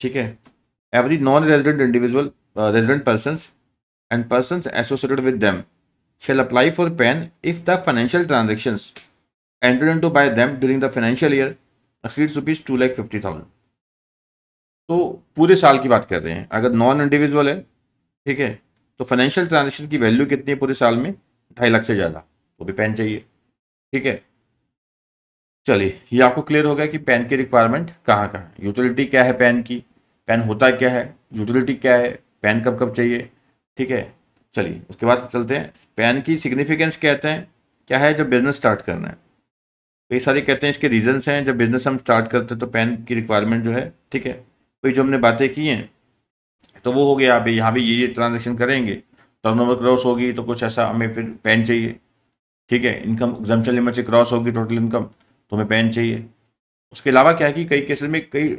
ठीक है, every non resident individual resident persons and persons associated with them shall apply for PAN if the financial transactions entered into by them during the financial year exceeds rupees 2,50,000। तो पूरे साल की बात कर रहे हैं, अगर नॉन इंडिविजुअल है, ठीक है, तो फाइनेंशियल ट्रांजेक्शन की वैल्यू कितनी है पूरे साल में, 2.5 लाख से ज़्यादा, तो भी पैन चाहिए। ठीक है, चलिए ये आपको क्लियर हो गया कि पैन की रिक्वायरमेंट कहाँ कहाँ है, यूटिलिटी क्या है पैन की, पैन होता क्या है, यूटिलिटी क्या है, पैन कब कब चाहिए। ठीक है, चलिए उसके बाद चलते हैं, पैन की सिग्निफिकेंस कहते हैं क्या है जब बिजनेस स्टार्ट करना है। कई सारे कहते हैं इसके रीजंस हैं, जब बिजनेस हम स्टार्ट करते हैं तो पैन की रिक्वायरमेंट जो है, ठीक है, कोई जो हमने बातें की हैं तो वो हो गया, अभी यहाँ भी ये ट्रांजेक्शन करेंगे, टर्नओवर क्रॉस होगी तो कुछ ऐसा हमें फिर पैन चाहिए। ठीक है, इनकम एग्जम्पशन लिमिट से क्रॉस होगी टोटल इनकम तो हमें पैन चाहिए। उसके अलावा क्या है कि कई केसेस में कई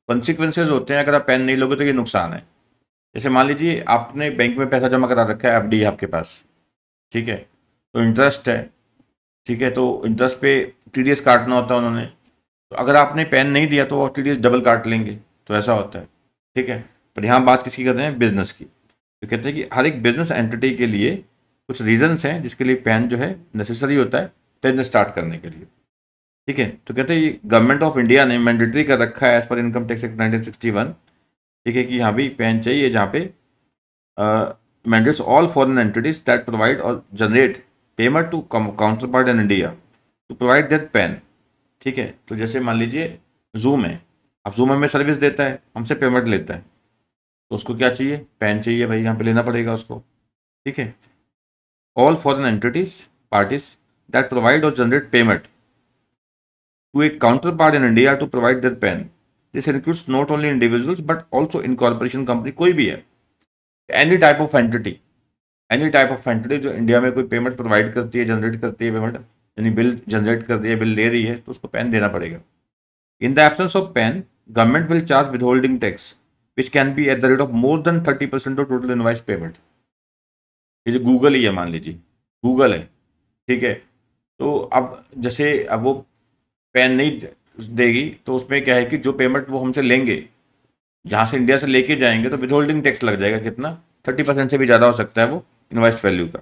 कॉन्सिक्वेंसेज होते हैं, अगर आप पैन नहीं लोगे तो ये नुकसान है। जैसे मान लीजिए आपने बैंक में पैसा जमा करा रखा है, एफडी है आपके पास, ठीक है, तो इंटरेस्ट है, ठीक है, तो इंटरेस्ट पे टीडीएस काटना होता है उन्होंने, तो अगर आपने पैन नहीं दिया तो वो टीडीएस डबल काट लेंगे, तो ऐसा होता है। ठीक है, पर यहाँ बात किसकी कर रहे हैं, बिजनेस की। तो कहते हैं कि हर एक बिजनेस एंटिटी के लिए कुछ रीजंस हैं जिसके लिए पैन जो है नेसेसरी होता है बिजनेस स्टार्ट करने के लिए। ठीक है, तो कहते हैं ये गवर्नमेंट ऑफ इंडिया ने मैंडेटरी कर रखा है एज पर इनकम टैक्स एक्ट 1961। ठीक है, कि यहाँ भी पैन चाहिए, जहाँ पे mandates all foreign entities that provide or generate payment to counterpart in India to provide their PAN। ठीक है, तो जैसे मान लीजिए जूम है, अब जूम हमें सर्विस देता है, हमसे पेमेंट लेता है, तो उसको क्या चाहिए, पैन चाहिए भाई, यहाँ पे लेना पड़ेगा उसको। ठीक है, all foreign entities parties that provide or generate payment to a counterpart in India to provide their PAN, this includes not only individuals but also incorporation company, कोई भी है, any type of entity, any type of entity जो India में कोई payment provide करती है, generate करती है पेमेंट, यानी बिल जनरेट करती है, बिल ले रही है, तो उसको पैन देना पड़ेगा। In the absence of pan government will charge with holding tax which can be eight the rate of more than 30% of total invoice payment. ये जो गूगल ही है, मान लीजिए गूगल है, ठीक है, तो अब जैसे अब वो पैन नहीं देगी तो उसमें क्या है कि जो पेमेंट वो हमसे लेंगे, जहाँ से इंडिया से लेके जाएंगे, तो विद होल्डिंग टैक्स लग जाएगा, कितना, 30% से भी ज़्यादा हो सकता है वो इन्वेस्ट वैल्यू का।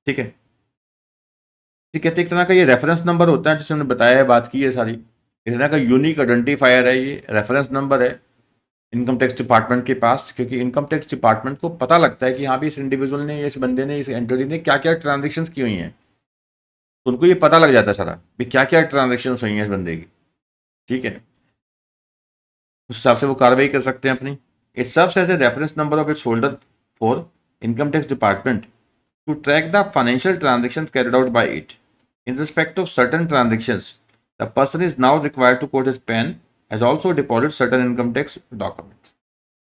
ठीक है, ठीक है, तो एक तरह का ये रेफरेंस नंबर होता है, जिसे हमने बताया है, बात की है सारी, एक तरह का यूनिक आइडेंटिफायर है, ये रेफरेंस नंबर है इनकम टैक्स डिपार्टमेंट के पास, क्योंकि इनकम टैक्स डिपार्टमेंट को पता लगता है कि हाँ भी इस इंडिविजुअल ने, इस बंदे ने, इस एंटिटी ने क्या क्या ट्रांजेक्शन की हुई हैं, तो उनको ये पता लग जाता है सारा भी क्या क्या ट्रांजेक्शन हुई हैं इस बंदे की। ठीक है, उस हिसाब से वो कार्रवाई कर सकते हैं अपनी। It serves as a reference number of its holder for income tax department to track the financial transactions carried out by it. In respect of certain transactions, the person is now required to quote his PAN as also deposit certain income tax documents।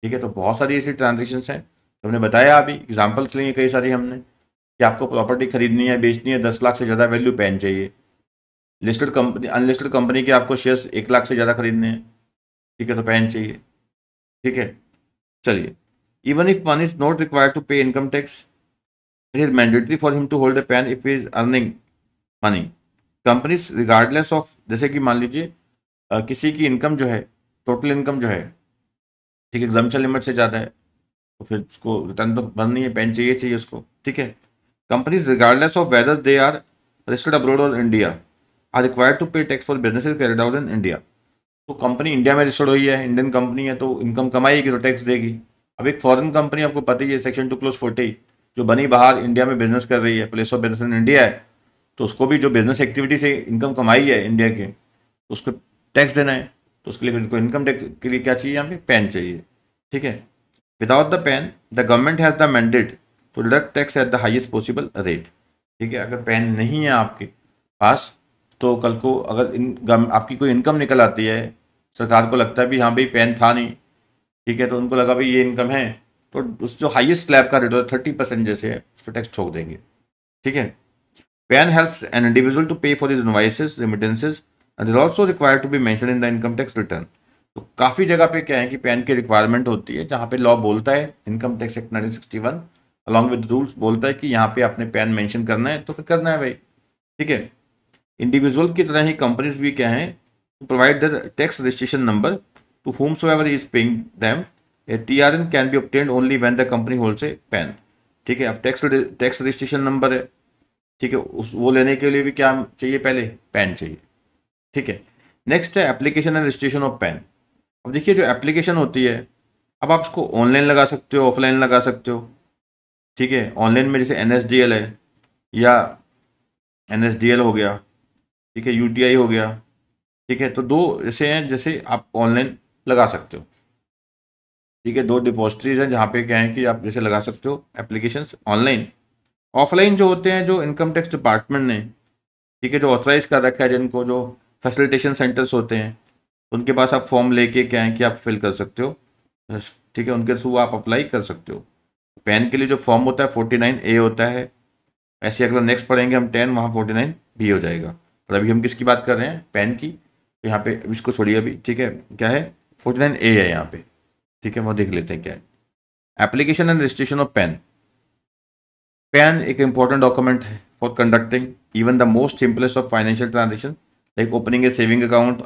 ठीक है, तो बहुत सारी ऐसी transactions हैं, तो हमने बताया, अभी एग्जांपल्स लिए कई सारी हमने, कि आपको प्रॉपर्टी खरीदनी है, बेचनी है, 10 लाख से ज़्यादा वैल्यू पैन चाहिए। लिस्टेड कंपनी, अनलिस्टेड कंपनी के आपको शेयर्स 1 लाख से ज़्यादा खरीदने हैं, ठीक है, तो पैन चाहिए। ठीक है, चलिए, even if one is not required to pay income tax, it is mandatory for him to hold a PAN if he is earning money। Companies regardless of, जैसे कि मान लीजिए किसी की इनकम जो है, टोटल इनकम जो है, ठीक है, एग्जाम्पशन लिमिट से ज़्यादा है, तो फिर उसको रिटर्न तो भरनी है, पैन चाहिए चाहिए उसको। ठीक है, companies regardless of whether they are registered abroad और India are required to pay tax for business carried out in India. तो कंपनी इंडिया में रजिस्टर्ड हुई है, इंडियन कंपनी है, तो इनकम कमाएगी तो टैक्स देगी। अब एक फॉरेन कंपनी, आपको पता ही है सेक्शन 2 क्लोज 40, जो बनी बाहर इंडिया में बिजनेस कर रही है, place of business in India है, तो उसको भी जो बिजनेस एक्टिविटी से इनकम कमाई है इंडिया के, तो उसको टैक्स देना है, तो उसके लिए फिर इनकम टैक्स के लिए क्या चाहिए, यहाँ पे पैन चाहिए। ठीक है, without the PAN the government has the mandate to deduct tax at the highest possible rate. ठीक है, अगर पैन नहीं है आपके पास, तो कल को अगर आपकी कोई इनकम निकल आती है, सरकार को लगता है भी हाँ भाई पैन था नहीं, ठीक है, तो उनको लगा भाई ये इनकम है, तो उस जो हाईएस्ट स्लैब का रेट होता है 30% जैसे है उस पर टैक्स ठोक देंगे, ठीक है। PAN helps an individual to pay for his invoices, remittances and is also required to be mention in the income tax return. तो काफ़ी जगह पे क्या है कि पैन की रिक्वायरमेंट होती है, जहाँ पे लॉ बोलता है income tax act 1961 along with rules बोलता है कि यहाँ पे आपने पैन मेंशन करना है, तो फिर करना है भाई, ठीक है। इंडिविजुअल की तरह ही कंपनीज भी क्या है, to provide the tax registration number to whomsoever is paying them. A TRN can be obtained only when the company holds a PAN, ठीक है। अब टैक्स रजिस्ट्रेशन नंबर है, ठीक है, उस वो लेने के लिए भी क्या चाहिए, पहले पैन चाहिए, ठीक है। नेक्स्ट है application and registration of pan. अब देखिए जो एप्लीकेशन होती है, अब आप इसको ऑनलाइन लगा सकते हो, ऑफलाइन लगा सकते हो, ठीक है। ऑनलाइन में जैसे NSDL है या NSDL हो गया, ठीक है, UTI हो गया, ठीक है, तो दो ऐसे हैं जैसे आप ऑनलाइन लगा सकते हो, ठीक है। दो डिपॉजिटरीज हैं जहाँ पे क्या है कि आप जैसे लगा सकते हो एप्लीकेशंस ऑनलाइन। ऑफलाइन जो होते हैं, जो इनकम टैक्स डिपार्टमेंट ने, ठीक है, जो ऑथराइज कर रखा है, जिनको जो फैसिलिटेशन सेंटर्स होते हैं, उनके पास आप फॉर्म लेके क्या है कि आप फिल कर सकते हो, ठीक है, उनके थ्रू आप अप्लाई कर सकते हो। पैन के लिए जो फॉर्म होता है 49A होता है, ऐसे अगला नेक्स्ट पढ़ेंगे हम 10, वहाँ 49B हो जाएगा। पर अभी हम किसकी बात कर रहे हैं, पैन की, तो यहाँ पे इसको छोड़िए अभी, ठीक है, क्या है 49A है यहाँ पे, ठीक है, वो देख लेते हैं क्या है। Application and registration of pan. Pan एक इंपॉर्टेंट डॉक्यूमेंट है for conducting even the most simplest of financial transaction, like opening A saving account,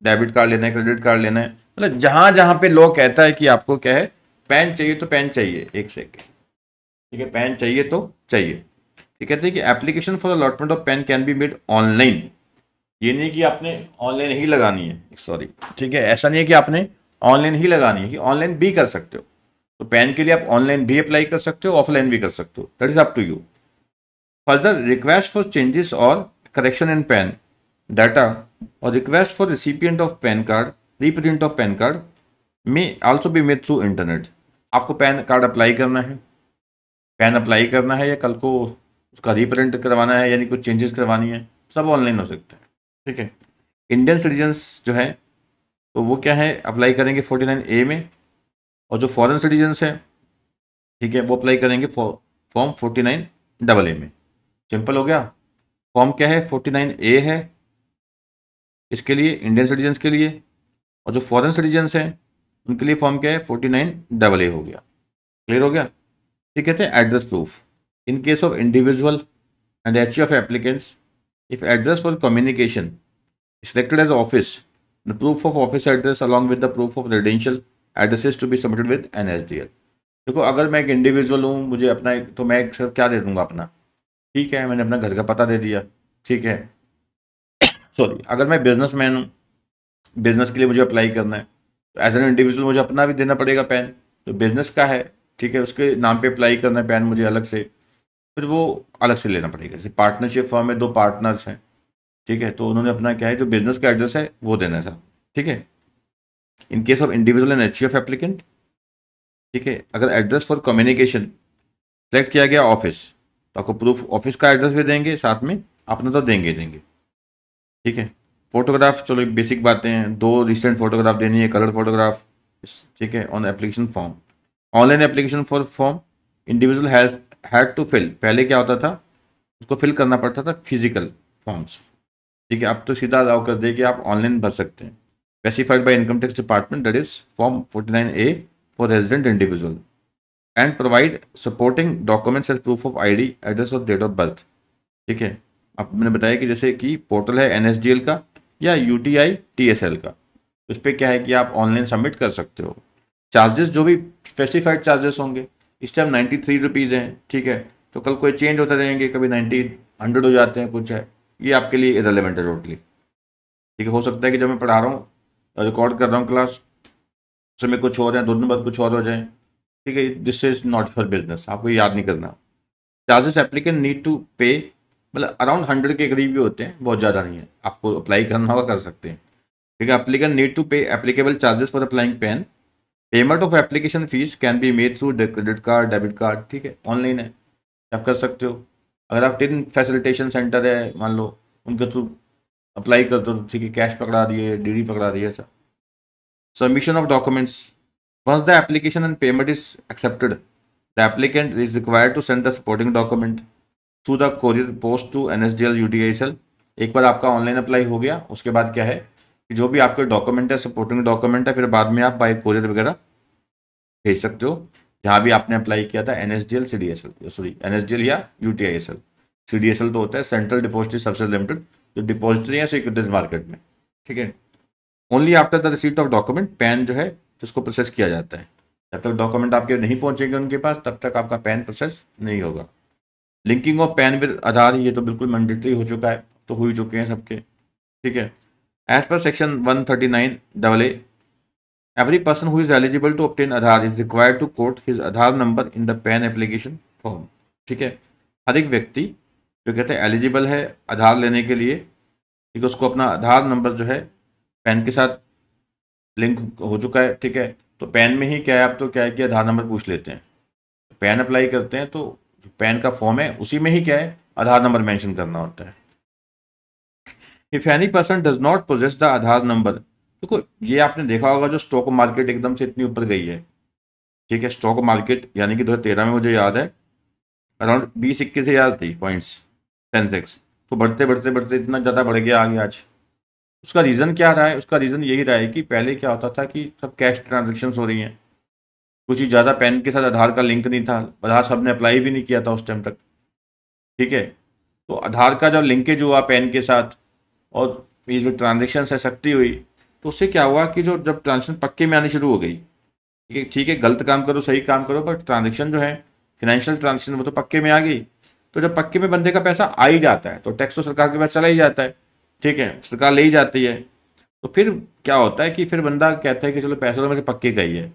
debit card लेना है, क्रेडिट कार्ड लेना है, मतलब जहाँ जहाँ पे लॉ कहता है कि आपको क्या है पैन चाहिए, तो पैन चाहिए, एक सेकेंड, ठीक है, पैन चाहिए तो चाहिए। ये कहते हैं कि application for allotment of pan can be made online. ये नहीं कि आपने ऑनलाइन ही लगानी है, सॉरी, ठीक है, ऐसा नहीं है कि आपने ऑनलाइन ही लगानी है, कि ऑनलाइन भी कर सकते हो। तो पैन के लिए आप ऑनलाइन भी अप्लाई कर सकते हो, ऑफलाइन भी कर सकते हो, that is up to you. Further request for changes or correction in PAN data or request for recipient of PAN card, reprint of PAN card may also be made through internet. आपको PAN card apply करना है, pan apply करना है, या कल को उसका reprint करवाना है, यानी कुछ चेंजेस करवानी है, सब ऑनलाइन हो सकता है, ठीक है। इंडियन सिटीजन्स जो है, तो वो क्या है अप्लाई करेंगे 49A में, और जो फॉरेन सिटीजन्स हैं, ठीक है, वो अप्लाई करेंगे फॉर्म 49AA में। सिंपल हो गया। फॉर्म क्या है 49A है इसके लिए, इंडियन सिटीजन्स के लिए, और जो फॉरेन सिटीजन्स हैं उनके लिए फॉर्म क्या है 49AA हो गया। क्लियर हो गया। ठीक कहते हैं address proof. In case of individual and HUF applicants, if address for communication selected as office, the proof of office address along with the proof of residential addresses to be submitted with NSDL। देखो अगर मैं एक individual हूँ, मुझे अपना एक, तो मैं एक सिर्फ क्या दे दूंगा अपना, ठीक है, मैंने अपना घर का पता दे दिया, ठीक है। सॉरी, अगर मैं बिजनेसमैन हूँ, बिजनेस के लिए मुझे अप्लाई करना है, तो एज एन इंडिविजुअल मुझे अपना भी देना पड़ेगा पैन, तो बिजनेस का है, ठीक है, उसके नाम पे अप्लाई करना है पैन मुझे अलग से, फिर वो अलग से लेना पड़ेगा। जैसे पार्टनरशिप फर्म में 2 पार्टनर्स हैं, ठीक है, तो उन्होंने अपना क्या है जो बिजनेस का एड्रेस है वो देना है सर, ठीक है। In case of individual and HUF applicant, ठीक है, अगर एड्रेस फॉर कम्युनिकेशन सेलेक्ट किया गया ऑफिस, तो आपको प्रूफ ऑफिस का एड्रेस भी देंगे, साथ में अपना तो देंगे ही देंगे, ठीक है। फोटोग्राफ, चलो बेसिक बातें हैं, 2 रिसेंट फोटोग्राफ देनी है, कलर फोटोग्राफ, ठीक है, on application form. Online application for form individual had to fill, पहले क्या होता था उसको फिल करना पड़ता था फिजिकल फॉर्म्स, ठीक है, अब तो सीधा अलाउ कर दे कि आप ऑनलाइन भर सकते हैं। Specified by income tax department, that is form 49A for resident individual, and provide supporting documents as proof of ID, address और डेट ऑफ बर्थ, ठीक है। अब मैंने बताया कि जैसे कि पोर्टल है NSDL का या UTI TSL का, उस पर क्या है कि आप ऑनलाइन सबमिट कर सकते हो। चार्जेस जो भी स्पेसिफाइड चार्जेस होंगे, इस टाइम 93 रुपीज़ हैं, ठीक है, तो कल कोई चेंज होते रहेंगे, कभी 90 100 हो जाते हैं, कुछ है, ये आपके लिए इरेलेवेंट है टोटली, ठीक है। हो सकता है कि जब मैं पढ़ा रहा हूँ, रिकॉर्ड कर रहा हूँ क्लास, उस समय कुछ हो रहे हैं, 2 दिन बाद कुछ और हो जाए, ठीक है, this is not for business, आपको याद नहीं करना। चार्जेस एप्लीकेंट नीड टू पे, मतलब अराउंड 100 के करीब भी होते हैं, बहुत ज़्यादा नहीं है, आपको अप्लाई करना होगा कर सकते हैं, ठीक है। एप्लीकेंट नीड टू पे applicable charges for applying pan, payment of application fees can be made through credit card, debit card, ठीक है, ऑनलाइन है, आप कर सकते हो। अगर आप 10 फैसिलिटेशन सेंटर है मान लो, उनके थ्रू अप्लाई कर दो, ठीक है, कैश पकड़ा दिए, DD पकड़ा दिए, ऐसा Submission of documents. Once the application and payment is accepted, the applicant is required to send the supporting document through the courier post to NSDL UTISL. एक बार आपका ऑनलाइन अप्लाई हो गया, उसके बाद क्या है कि जो भी आपके डॉक्यूमेंट है, सपोर्टिंग डॉक्यूमेंट है, फिर बाद में आप बाय कोरियर वगैरह भेज सकते हो जहाँ भी आपने अप्लाई किया था, NSDL CDSL, सॉरी NSDL या UTISL. CDSL तो होता है सेंट्रल डिपॉजिटरी सर्विसेज लिमिटेड, जो डिपॉजिटरी है सिक्योरिटीज मार्केट में. ठीक है. Only after the receipt of document, pan जो है जिसको प्रोसेस किया जाता है, जब तक डॉक्यूमेंट आपके नहीं पहुंचेंगे उनके पास तब तक आपका पैन प्रोसेस नहीं होगा. लिंकिंग ऑफ पैन विद आधार, ये तो बिल्कुल मैंडेटरी हो चुका है, तो हो ही चुके हैं सबके. ठीक है. As per section 139AA, every person who is eligible to obtain Aadhaar is required to quote his Aadhaar number in the PAN application form. ठीक है. हर एक व्यक्ति जो कहते हैं एलिजिबल है आधार लेने के लिए, ठीक है, उसको अपना आधार नंबर जो है पैन के साथ लिंक हो चुका है. ठीक है. तो पैन में ही क्या है, आप तो क्या है कि आधार नंबर पूछ लेते हैं, पैन अप्लाई करते हैं तो जो पैन का फॉर्म है उसी में ही क्या है आधार नंबर मेंशन करना होता है. If any person does not possess the Aadhaar number, देखो ये आपने देखा होगा जो स्टॉक मार्केट एकदम से इतनी ऊपर गई है. ठीक है. स्टॉक मार्केट यानी कि 2013 में मुझे याद है अराउंड 20-21 थी पॉइंट्स सेंसेक्स, तो बढ़ते बढ़ते बढ़ते इतना ज़्यादा बढ़ गया आगे आज. उसका रीज़न क्या रहा है? उसका रीज़न यही रहा है कि पहले क्या होता था कि सब कैश ट्रांजेक्शन्स हो रही हैं, कुछ ही ज़्यादा पैन के साथ आधार का लिंक नहीं था, आधार सबने अप्लाई भी नहीं किया था उस टाइम तक. ठीक है. तो आधार का जब लिंकेज हुआ पैन के साथ और ये जो ट्रांजेक्शन है सख्ती हुई, तो उससे क्या हुआ कि जो जब ट्रांजेक्शन पक्के में आनी शुरू हो गई, ठीक है गलत काम करो सही काम करो, पर ट्रांजेक्शन जो है फिनेंशियल ट्रांजेक्शन वो तो पक्के में आ गई. तो जब पक्के में बंदे का पैसा आ ही जाता है तो टैक्स तो सरकार के पास चला ही जाता है. ठीक है. सरकार ले ही जाती है. तो फिर क्या होता है कि फिर बंदा कहता है कि चलो पैसा तो मेरे पक्के का ही है,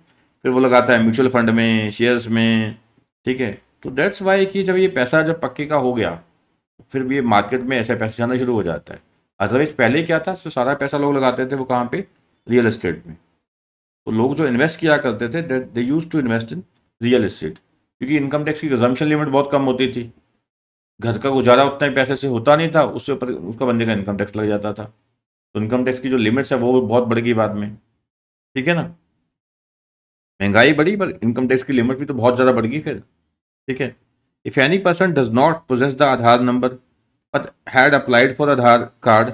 फिर वो लगाता है म्यूचुअल फंड में, शेयर्स में. ठीक है. तो दैट्स वाई कि जब ये पैसा जब पक्के का हो गया फिर भी ये मार्केट में ऐसे पैसे जाना शुरू हो जाता है. अदरवाइज पहले क्या था, तो सारा पैसा लोग लगाते थे वो कहाँ पे, रियल एस्टेट में. तो लोग जो इन्वेस्ट किया करते थे they use to invest in real estate, क्योंकि इनकम टैक्स की कंजम्पशन लिमिट बहुत कम होती थी, घर का गुजारा उतना ही पैसे से होता नहीं था, उससे ऊपर उसका बंदे का इनकम टैक्स लग जाता था. तो इनकम टैक्स की जो लिमिट्स है वो बहुत बढ़ गई बाद में. ठीक है ना. महंगाई बढ़ी पर इनकम टैक्स की लिमिट भी तो बहुत ज़्यादा बढ़ गई फिर. ठीक है. If any person does not possess the Aadhaar number but had applied for Aadhaar card,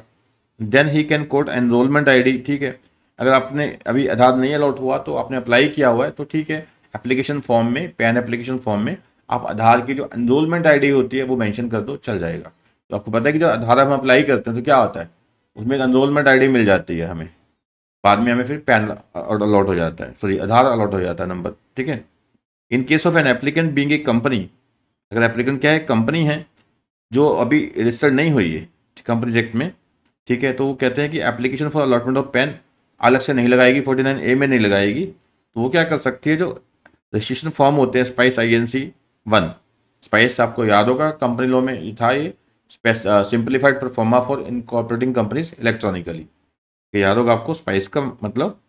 then he can quote enrolment ID. ठीक है. अगर आपने अभी आधार नहीं अलॉट हुआ तो आपने अप्लाई किया हुआ है तो ठीक है, एप्लीकेशन फॉर्म में, पैन एप्लीकेशन फॉर्म में आप आधार की जो एनरोलमेंट आईडी होती है वो मेंशन कर दो, चल जाएगा. तो आपको पता है कि जो आधार हम अप्लाई करते हैं तो क्या होता है, उसमें एक एनरोलमेंट आईडी मिल जाती है हमें, बाद में हमें फिर पैन अलॉट हो जाता है, सॉरी आधार अलॉट हो जाता है नंबर. ठीक है. In case of an applicant being a company, अगर एप्लीकेंट क्या है कंपनी है जो अभी रजिस्टर्ड नहीं हुई है कंपनी एक्ट में, ठीक है, तो वो कहते हैं कि application for allotment of pan अलग से नहीं लगाएगी, 49A में नहीं लगाएगी. तो वो क्या कर सकती है, जो रजिस्ट्रेशन फॉर्म होते हैं स्पाइस INC1, स्पाइस आपको याद होगा कंपनी लॉ में था ये, simplified pro forma for incorporating companies electronically. ये याद होगा आपको, स्पाइस का मतलब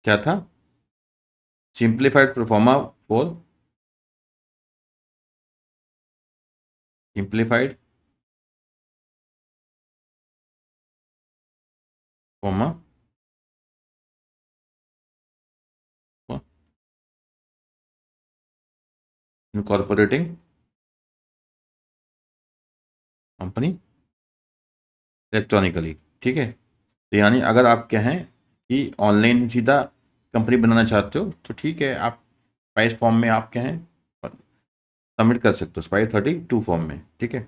क्या था, simplified pro forma for simplified pro forma incorporating company electronically. ठीक है. तो यानी अगर आप कहें कि ऑनलाइन सीधा कंपनी बनाना चाहते हो तो ठीक है, आप स्पाइस फॉर्म में आप कहें सबमिट कर सकते हो, स्पाइस 32 फॉर्म में. ठीक है.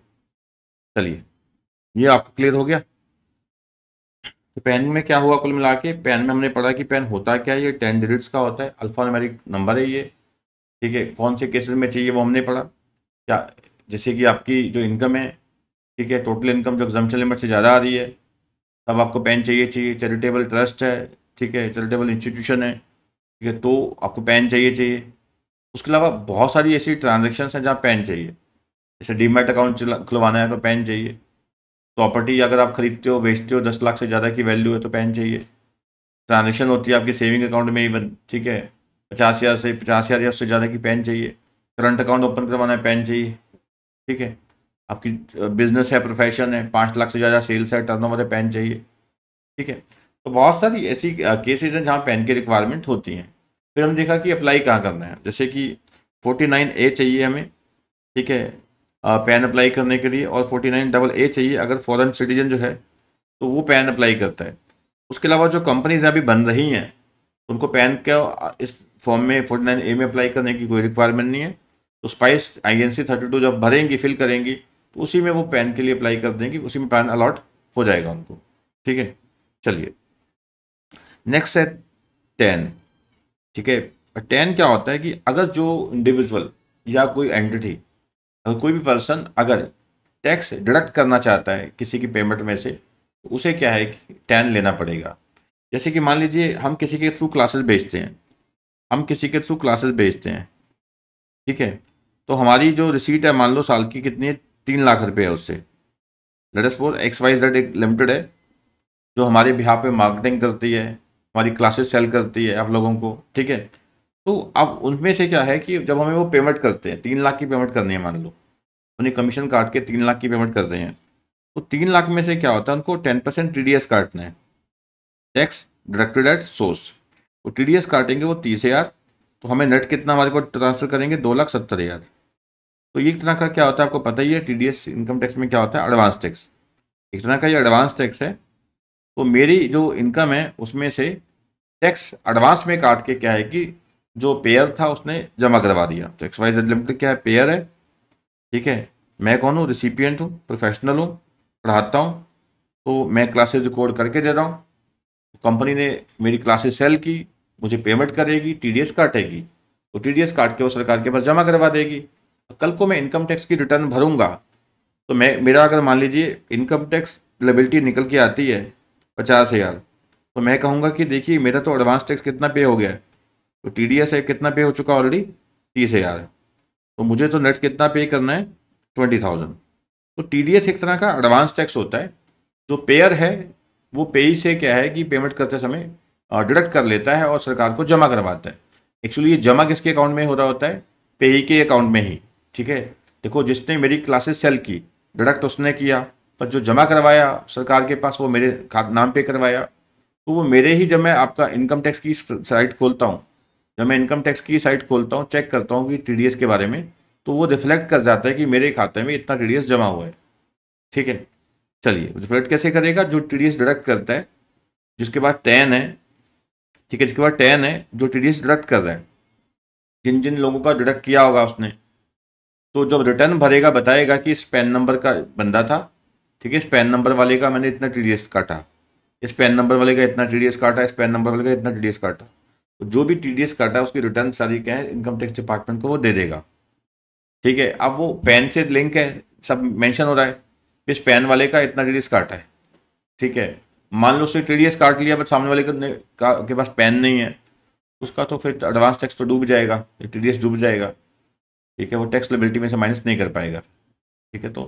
चलिए ये आपका क्लियर हो गया. तो पैन में क्या हुआ कुल मिला के, पैन में हमने पढ़ा कि पैन होता क्या है, ये 10 डिजिट्स का होता है, अल्फान्यूमेरिक नंबर है ये. ठीक है. कौन से केसेस में चाहिए वो हमने पढ़ा. क्या, जैसे कि आपकी जो इनकम है, ठीक है, टोटल इनकम जो एग्जाम्पशन लिमिट से ज़्यादा आ रही है तब आपको पैन चाहिए. चैरिटेबल ट्रस्ट है, ठीक है, चैरिटेबल इंस्टीट्यूशन है, ठीक है, तो आपको पैन चाहिए. उसके अलावा बहुत सारी ऐसी ट्रांजेक्शन हैं जहाँ पैन चाहिए, जैसे डीमैट अकाउंट खुलवाना है तो पैन चाहिए. प्रॉपर्टी अगर आप खरीदते हो बेचते हो 10 लाख से ज़्यादा की वैल्यू है तो पैन चाहिए. ट्रांजेक्शन होती है आपकी सेविंग अकाउंट में इवन, ठीक है, 50,000 या उससे ज़्यादा की पैन चाहिए. करंट अकाउंट ओपन करवाना है पैन चाहिए. ठीक है. आपकी बिजनेस है, प्रोफेशन है, 5 लाख से ज़्यादा सेल्स है, टर्नओवर है, पैन चाहिए. ठीक है. तो बहुत सारी ऐसी केसेज हैं जहाँ पैन की रिक्वायरमेंट होती हैं। फिर हम देखा कि अप्लाई कहाँ करना है, जैसे कि 49A चाहिए हमें, ठीक है, पैन अप्लाई करने के लिए, और 49AA चाहिए अगर फॉरेन सिटीजन जो है तो वो पैन अप्लाई करता है। उसके अलावा जो कंपनीज अभी बन रही हैं उनको पैन का इस फॉर्म में 49A में अप्लाई करने की कोई रिक्वायरमेंट नहीं है। तो स्पाइस INC 32 जब भरेंगी, फिल करेंगी, तो उसी में वो पैन के लिए अप्लाई कर देंगी, उसी में पैन अलॉट हो जाएगा उनको। ठीक है, चलिए नेक्स्ट है 10। ठीक है, 10 क्या होता है कि अगर जो इंडिविजुअल या कोई एंटिटी, अगर कोई भी पर्सन अगर टैक्स डिडक्ट करना चाहता है किसी की पेमेंट में से, तो उसे क्या है कि 10 लेना पड़ेगा। जैसे कि मान लीजिए हम किसी के थ्रू क्लासेस भेजते हैं, ठीक है, तो हमारी जो रिसीट है मान लो साल की कितनी है, 3 लाख रुपए है उससे। लेट अस सपोज XYZ एक लिमिटेड है जो हमारे बिहाफ पे मार्केटिंग करती है, हमारी क्लासेस सेल करती है आप लोगों को, ठीक है। तो अब उनमें से क्या है कि जब हमें वो पेमेंट करते हैं, 3 लाख की पेमेंट करनी है मान लो, उन्हें कमीशन काट के 3 लाख की पेमेंट करते हैं, तो 3 लाख में से क्या होता है, उनको 10% TDS काटना है, टैक्स डिडक्टेड एट सोर्स। वो TDS काटेंगे वो 30,000, तो हमें नेट कितना हमारे को ट्रांसफर करेंगे, 2,70,000। तो ये एक तरह का क्या होता है आपको पता ही है, TDS इनकम टैक्स में क्या होता है, एडवांस टैक्स, एक तरह का ये एडवांस टैक्स है। तो मेरी जो इनकम है उसमें से टैक्स एडवांस में काट के क्या है कि जो पेयर था उसने जमा करवा दिया। तो XYZ लिमिटेड क्या है, पेयर है, ठीक है। मैं कौन हूँ, रिसिपिएंट हूँ, प्रोफेशनल हूँ, पढ़ाता हूँ, तो मैं क्लासेज रिकॉर्ड करके दे रहा हूँ। कंपनी ने मेरी क्लासेस सेल की, मुझे पेमेंट करेगी, TDS काटेगी, तो TDS काट के वो सरकार के पास जमा करवा देगी। कल को मैं इनकम टैक्स की रिटर्न भरूंगा, तो मैं मेरा अगर मान लीजिए इनकम टैक्स लायबिलिटी निकल के आती है 50,000, तो मैं कहूँगा कि देखिए मेरा तो एडवांस टैक्स कितना पे हो गया है, तो TDS है कितना पे हो चुका ऑलरेडी, 30,000, तो मुझे तो नेट कितना पे करना है, 20,000। तो TDS एक तरह का एडवांस टैक्स होता है। जो पेयर है वो पेई से क्या है कि पेमेंट करते समय डिडक्ट कर लेता है और सरकार को जमा करवाता है। एक्चुअली ये जमा किसके अकाउंट में हो रहा होता है, पेई के अकाउंट में ही, ठीक है। देखो जिसने मेरी क्लासेस सेल की, डिडक्ट उसने किया, पर जो जमा करवाया सरकार के पास वो मेरे नाम पे करवाया, तो वो मेरे ही, जब मैं आपका इनकम टैक्स की साइट खोलता हूँ, चेक करता हूँ कि TDS के बारे में, तो वो रिफ्लेक्ट कर जाता है कि मेरे खाते में इतना TDS जमा हुआ है, ठीक है। चलिए रिफ्लेक्ट कैसे करेगा, जो TDS डिडक्ट करता है, जिसके बाद 10 है, ठीक है, जिसके बाद 10 है जो TDS डिडक्ट कर रहा है, जिन जिन लोगों का डिडक्ट किया होगा उसने, तो जब रिटर्न भरेगा बताएगा कि इस पैन नंबर का बंदा था, ठीक है, इस पैन नंबर वाले का मैंने इतना TDS काटा, इस पैन नंबर वाले का इतना TDS काटा, इस पैन नंबर वाले का इतना TDS काटा। तो जो भी TDS काटा उसकी रिटर्न सारी क्या है, इनकम टैक्स डिपार्टमेंट को वो दे देगा, ठीक है। अब वो पैन से लिंक है, सब मेंशन हो रहा है, इस पैन वाले का इतना TDS काटा है, ठीक है। मान लो उसने TDS काट लिया बट सामने वाले के पास पैन नहीं है, उसका तो फिर एडवांस टैक्स तो डूब जाएगा, TDS डूब जाएगा, ठीक है, वो टैक्स लायबिलिटी में से माइनस नहीं कर पाएगा, ठीक है। तो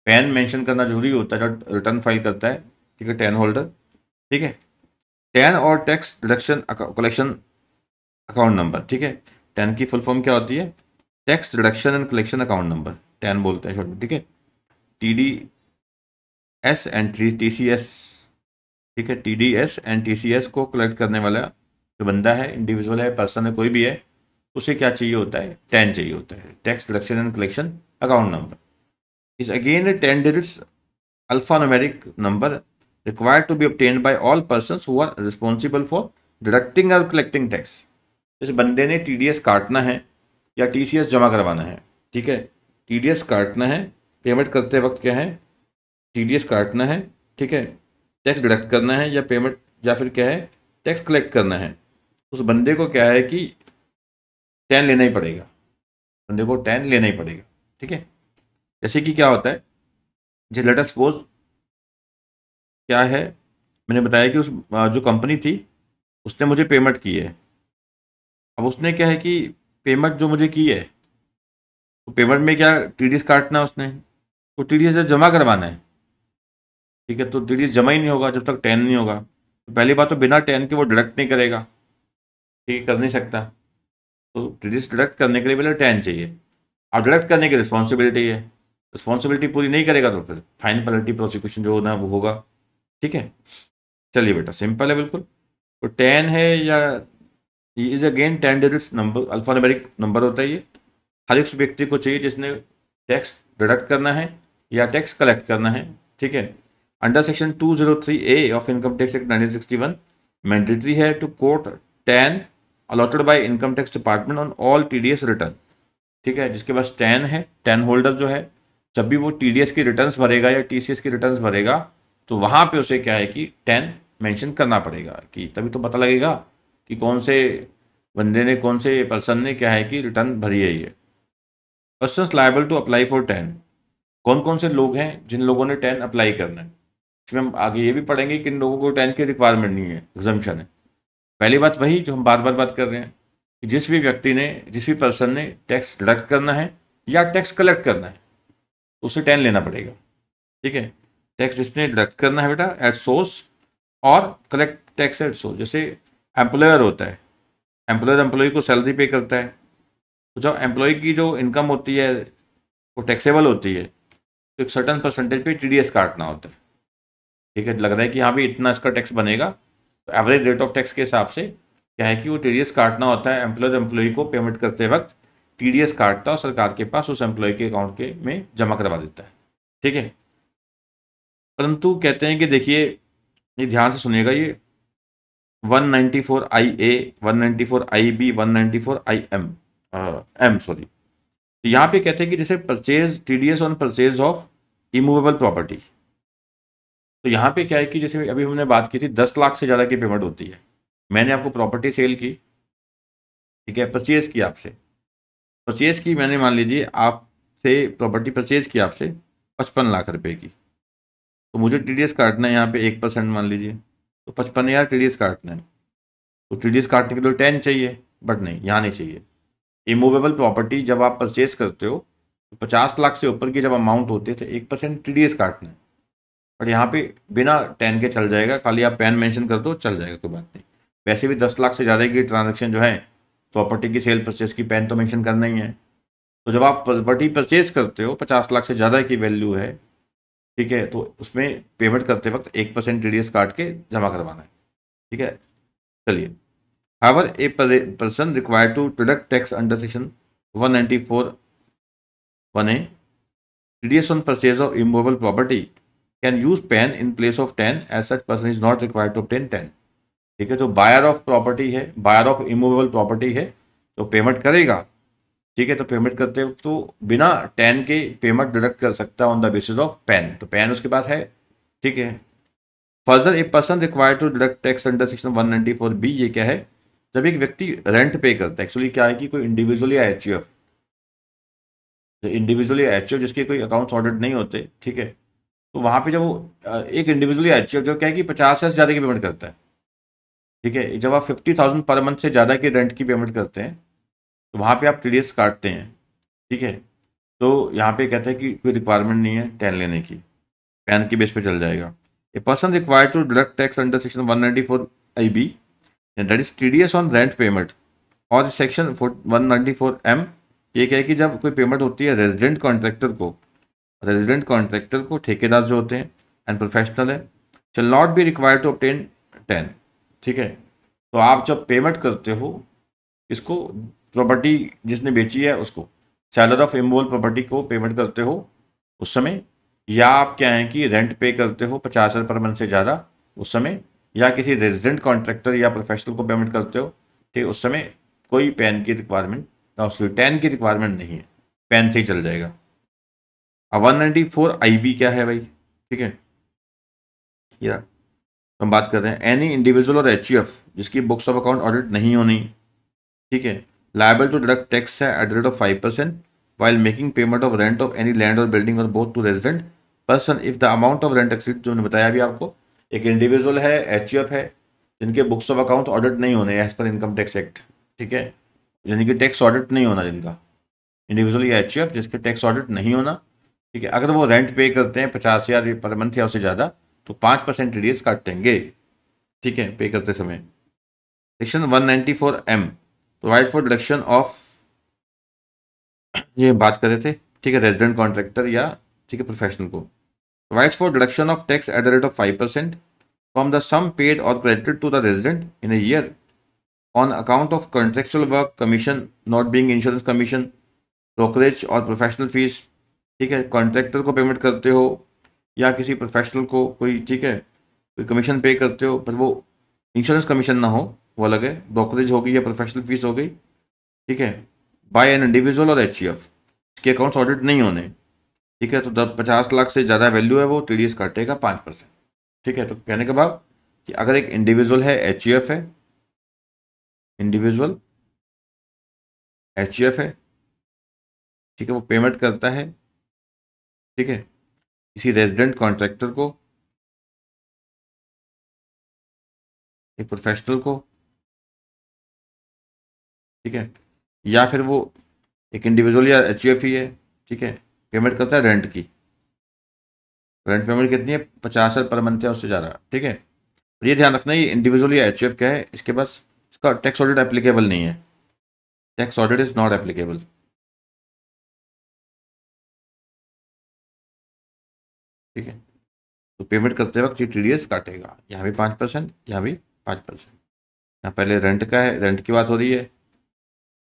पैन मेंशन करना जरूरी होता है जब रिटर्न फाइल करता है, ठीक है, टैन होल्डर, ठीक है। टैन और tax deduction collection account number, ठीक है। टैन की फुल फॉर्म क्या होती है, tax deduction and collection account number, tan बोलते हैं शॉर्ट में, ठीक है। TDS एंड TCS, ठीक है, TDS एंड TCS को कलेक्ट करने वाला जो बंदा है, इंडिविजुअल है, पर्सन है, कोई भी है, उसे क्या चाहिए होता है, 10 चाहिए होता है, tax deduction and collection account number is again A 10 digits alphanumeric number required to be obtained by all persons who are responsible for deducting or collecting tax। इस बंदे ने TDS काटना है या TCS जमा करवाना है, ठीक है। TDS काटना है, पेमेंट करते वक्त क्या है, TDS काटना है, ठीक है, टैक्स डिडक्ट करना है या पेमेंट, या फिर क्या है, टैक्स कलेक्ट करना है। उस बंदे को क्या है कि 10 लेना ही पड़ेगा, बंदे को 10 लेना ही पड़ेगा, ठीक है। जैसे कि क्या होता है, जैसे लेट अस सपोज क्या है, मैंने बताया कि उस जो कंपनी थी उसने मुझे पेमेंट की है। अब उसने क्या है कि पेमेंट जो मुझे की है, तो पेमेंट में क्या TDS काटना है उसने, तो TDS जमा करवाना है, ठीक है। तो TDS जमा ही नहीं होगा जब तक 10 नहीं होगा। तो पहली बात तो बिना 10 के वो डिडक्ट नहीं करेगा, ठीक है, कर नहीं सकता। तो TDS डिडक्ट करने के लिए पहले 10 चाहिए। अब डिडक्ट करने की रिस्पॉन्सिबिलिटी है, रिस्पॉन्सिबिलिटी पूरी नहीं करेगा तो फिर फाइन पेनल्टी प्रोसिक्यूशन जो होना है वो होगा, ठीक है। चलिए बेटा, सिंपल है बिल्कुल। तो 10 है या is again 10 digits number, alphanumeric number होता है ये। हर एक व्यक्ति को चाहिए जिसने टैक्स डिडक्ट करना है या टैक्स कलेक्ट करना है, ठीक है। Under section 203A of income tax act 1961 mandatory है to quote 10 allotted by income tax department on all TDS return, ठीक है। जिसके पास 10 है, 10 होल्डर जो है, जब भी वो TDS की रिटर्न्स भरेगा या TCS की रिटर्न्स भरेगा तो वहाँ पे उसे क्या है कि 10 मेंशन करना पड़ेगा, कि तभी तो पता लगेगा कि कौन से बंदे ने, कौन से पर्सन ने क्या है कि रिटर्न भरी है ये। Persons liable to apply for 10, कौन कौन से लोग हैं जिन लोगों ने 10 अप्लाई करना है। इसमें हम आगे ये भी पढ़ेंगे कि इन लोगों को 10 की रिक्वायरमेंट नहीं है, एग्जम्पशन है। पहली बात वही जो हम बार बार बात कर रहे हैं कि जिस भी व्यक्ति ने, जिस भी पर्सन ने टैक्स डिडक्ट करना है या टैक्स कलेक्ट करना है उसे 10 लेना पड़ेगा, ठीक है। टैक्स जिसने डिडक्ट करना है बेटा एट सोर्स, और कलेक्ट टैक्स एट सोर्स। जैसे एम्प्लॉयर होता है, एम्प्लॉयर एम्प्लॉय को सैलरी पे करता है, तो जब एम्प्लॉय की जो इनकम होती है वो टैक्सेबल होती है तो एक सर्टन परसेंटेज पे TDS काटना होता है, ठीक है। लग रहा है कि हाँ भी इतना इसका टैक्स बनेगा, तो एवरेज रेट ऑफ टैक्स के हिसाब से क्या है कि वो TDS काटना होता है। एम्प्लॉयर एम्प्लॉय को पेमेंट करते वक्त TDS काटता है और सरकार के पास उस एम्प्लॉय के अकाउंट के में जमा करवा देता है, ठीक है। परंतु कहते हैं कि देखिए, ये ध्यान से सुनिएगा, ये 194IA, 194IB, 194IM am sorry, तो यहाँ पे कहते हैं कि जैसे purchase TDS on purchase of immovable property. तो यहाँ पे क्या है कि जैसे अभी हमने बात की थी 10 लाख से ज़्यादा की पेमेंट होती है। मैंने आपको प्रॉपर्टी सेल की, ठीक है, परचेज की आपसे, परचेज की मैंने, मान लीजिए आपसे प्रॉपर्टी परचेज की आपसे 55 लाख रुपए की, तो मुझे TDS काटना है यहाँ पे 1% मान लीजिए, तो 55,000 TDS काटना है। तो TDS काटने के लिए 10 चाहिए, बट नहीं, यहाँ नहीं चाहिए। इमूवेबल प्रॉपर्टी जब आप परचेज करते हो तो 50 लाख से ऊपर की जब अमाउंट होती है तो 1% TDS काटना है। बट यहाँ पे बिना 10 के चल जाएगा, खाली आप पैन मेंशन कर दो चल जाएगा, कोई बात नहीं। वैसे भी 10 लाख से ज़्यादा की ट्रांजेक्शन जो है प्रॉपर्टी की सेल परचेज की, पैन तो मेंशन करना ही है। तो जब आप प्रॉपर्टी परचेज करते हो 50 लाख से ज़्यादा की वैल्यू है, ठीक है, तो उसमें पेमेंट करते वक्त 1% TDS काट के जमा करवाना है, ठीक है। चलिए, however a person required to deduct tax under section 194(1)(a) TDS on purchase of immovable property can use PAN in place of 10 as such person is not required to obtain 10, ठीक है। जो बायर ऑफ प्रॉपर्टी है, buyer of immovable property है, तो payment करेगा, ठीक है। तो पेमेंट करते हो तो बिना 10 के पेमेंट डिडक्ट कर सकता है on the basis of PAN, तो पैन उसके पास है, ठीक है। Further a person required to deduct tax under section 194B, ये क्या है, जब एक व्यक्ति रेंट पे करता है। एक्चुअली क्या है कि कोई इंडिविजुअल या HUF, इंडिविजुअल या HUF जिसके कोई अकाउंट्स ऑडिट नहीं होते, ठीक है, तो वहाँ पे जब वो एक इंडिविजुअल या HUF जो क्या है कि 50 से ज़्यादा की पेमेंट करता है, ठीक है, जब आप 50,000 पर मंथ से ज़्यादा की रेंट की पेमेंट करते हैं तो वहाँ पे आप TDS काटते हैं, ठीक है। तो यहाँ पे कहता है कि कोई रिक्वायरमेंट नहीं है 10 लेने की, पैन की बेस पे चल जाएगा। A person required to deduct tax under section 194IB that is TDS on rent payment, और सेक्शन 194M, ये क्या है कि जब कोई पेमेंट होती है रेजिडेंट कॉन्ट्रैक्टर को, रेजिडेंट कॉन्ट्रैक्टर को, ठेकेदार जो होते हैं एंड प्रोफेशनल है, shall not be required to obtain 10, ठीक है। तो आप जब पेमेंट करते हो इसको, प्रॉपर्टी जिसने बेची है उसको, सेलर ऑफ इमूवेबल प्रॉपर्टी को पेमेंट करते हो उस समय, या आप क्या है कि रेंट पे करते हो 50,000 पर मंथ से ज़्यादा उस समय, या किसी रेजिडेंट कॉन्ट्रैक्टर या प्रोफेशनल को पेमेंट करते हो, ठीक, उस समय कोई पैन की रिक्वायरमेंट, उसकी 10 की रिक्वायरमेंट नहीं है, पैन से ही चल जाएगा। अब 194IB क्या है भाई, ठीक है, या तो हम बात कर रहे हैं एनी इंडिविजुअल और HUF जिसकी बुक्स ऑफ अकाउंट ऑडिट नहीं होनी, ठीक है, लायबल टू डिडक्ट टैक्स है eight the rate of 5% while making payment of rent of any land or building or both to resident person if the amount of rent exceed, जो मैंने बताया अभी आपको, एक इंडिविजुअल है, HUF है, जिनके बुक्स ऑफ अकाउंट ऑडिट नहीं होने as per income tax act, ठीक है, यानी कि टैक्स ऑडिट नहीं होना जिनका, इंडिविजुअल या HUF जिसके टैक्स ऑडिट नहीं होना, ठीक है। अगर वो रेंट पे करते हैं 50,000 पर मंथ या उससे ज़्यादा तो 5% TDS काटेंगे, ठीक है, पे करते समय। Section 194M provide for deduction of, ये बात कर रहे थे, ठीक है, रेजिडेंट कॉन्ट्रैक्टर या, ठीक है, प्रोफेशनल को, provides for deduction of tax at the rate of 5% from the sum paid or credited to the resident in a year on account of contractual work, commission not being insurance commission, brokerage or professional fees. ठीक है, contractor को payment करते हो या किसी professional को कोई, ठीक है, कोई कमीशन पे करते हो, पर वो इंश्योरेंस कमीशन ना हो, वो अलग है, ब्रोकरेज होगी या प्रोफेशनल फीस हो गई। ठीक है, बाय एन इंडिविजुअल और एचईएफ, इसके अकाउंट्स ऑडिट नहीं होने। ठीक है, तो 50 लाख से ज़्यादा वैल्यू है वो टीडीएस काटेगा 5%। ठीक है, तो कहने के बाद कि अगर एक इंडिविजुअल है, एचईएफ है, इंडिविजुअल एचईएफ है, ठीक है, वो पेमेंट करता है, ठीक है, किसी रेजिडेंट कॉन्ट्रैक्टर को, एक प्रोफेशनल को, ठीक है, या फिर वो एक इंडिविजुअल या एचईएफ ही है, ठीक है, पेमेंट करता है रेंट की। रेंट पेमेंट कितनी है? 50,000 पर मंथ है, उससे ज़्यादा। ठीक है, ये ध्यान रखना, ये इंडिविजुअल या एचईएफ क्या है, इसके पास इसका टैक्स ऑडिट एप्लीकेबल नहीं है, tax audit is not applicable. ठीक है, तो पेमेंट करते वक्त ये टीडीएस काटेगा, यहाँ भी 5%, यहाँ भी 5%। यहाँ पहले रेंट का है, रेंट की बात हो रही है,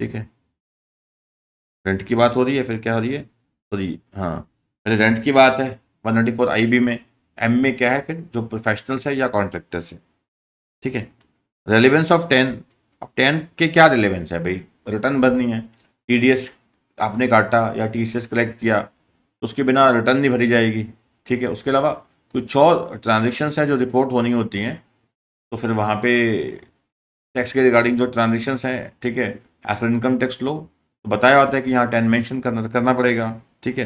ठीक है, रेंट की बात हो रही है, फिर क्या हो रही है, हाँ, पहले रेंट की बात है 194 IB में। एम में क्या है, फिर जो प्रोफेशनल्स है या कॉन्ट्रैक्टर्स है। ठीक है, रेलिवेंस ऑफ 10, अब 10 के क्या रिलेवेंस है भाई, रिटर्न भरनी है, टीडीएस आपने काटा या टीसीएस कलेक्ट किया तो उसके बिना रिटर्न नहीं भरी जाएगी। ठीक है, उसके अलावा कुछ और ट्रांजेक्शन्स हैं जो रिपोर्ट होनी होती हैं, तो फिर वहाँ पे टैक्स के रिगार्डिंग जो ट्रांजेक्शन्स हैं, ठीक है, एज इनकम टैक्स लो तो बताया होता है कि यहाँ 10 मेंशन करना पड़ेगा। ठीक है,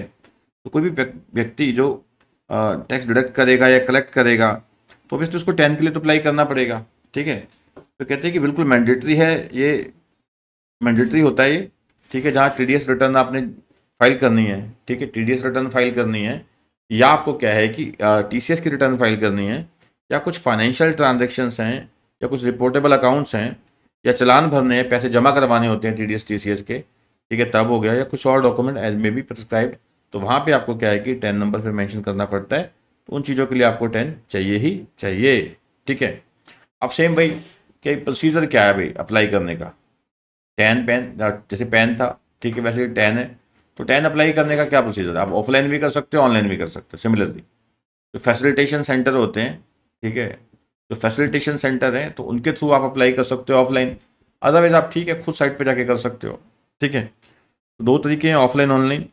तो कोई भी व्यक्ति जो टैक्स डिडक्ट करेगा या कलेक्ट करेगा तो ऑब्वियसली उसको 10 के लिए तो अप्लाई करना पड़ेगा। ठीक है, तो कहते हैं कि बिल्कुल मैंडेटरी है, ये मैंडेटरी होता है ये। ठीक है, जहाँ टीडीएस रिटर्न आपने फाइल करनी है, ठीक है, टीडीएस रिटर्न फाइल करनी है, या आपको क्या है कि टीसीएस की रिटर्न फाइल करनी है, या कुछ फाइनेंशियल ट्रांजेक्शन्स हैं, या कुछ रिपोर्टेबल अकाउंट्स हैं, या चलान भरने हैं, पैसे जमा करवाने होते हैं टीडीएस टीसीएस के, ठीक है, तब हो गया, या कुछ और डॉक्यूमेंट एज में बी प्रिस्क्राइब्ड, तो वहाँ पे आपको क्या है कि 10 नंबर फिर मेंशन करना पड़ता है। तो उन चीज़ों के लिए आपको 10 चाहिए ही चाहिए। ठीक है, अब सेम भाई क्या प्रोसीजर क्या है भाई अप्लाई करने का, 10 पेन, जैसे पेन था, ठीक है, वैसे 10 है, तो 10 अप्लाई करने का क्या प्रोसीजर है, आप ऑफलाइन भी कर सकते हो, ऑनलाइन भी कर सकते हो। सिमिलरली जो फैसिलिटेशन सेंटर होते हैं, ठीक है, जो फैसिलिटेशन सेंटर हैं तो उनके थ्रू आप अप्लाई कर सकते हो ऑफलाइन, अदरवाइज आप, ठीक है, खुद साइट पे जाके कर सकते हो। ठीक है, तो दो तरीके हैं, offline online.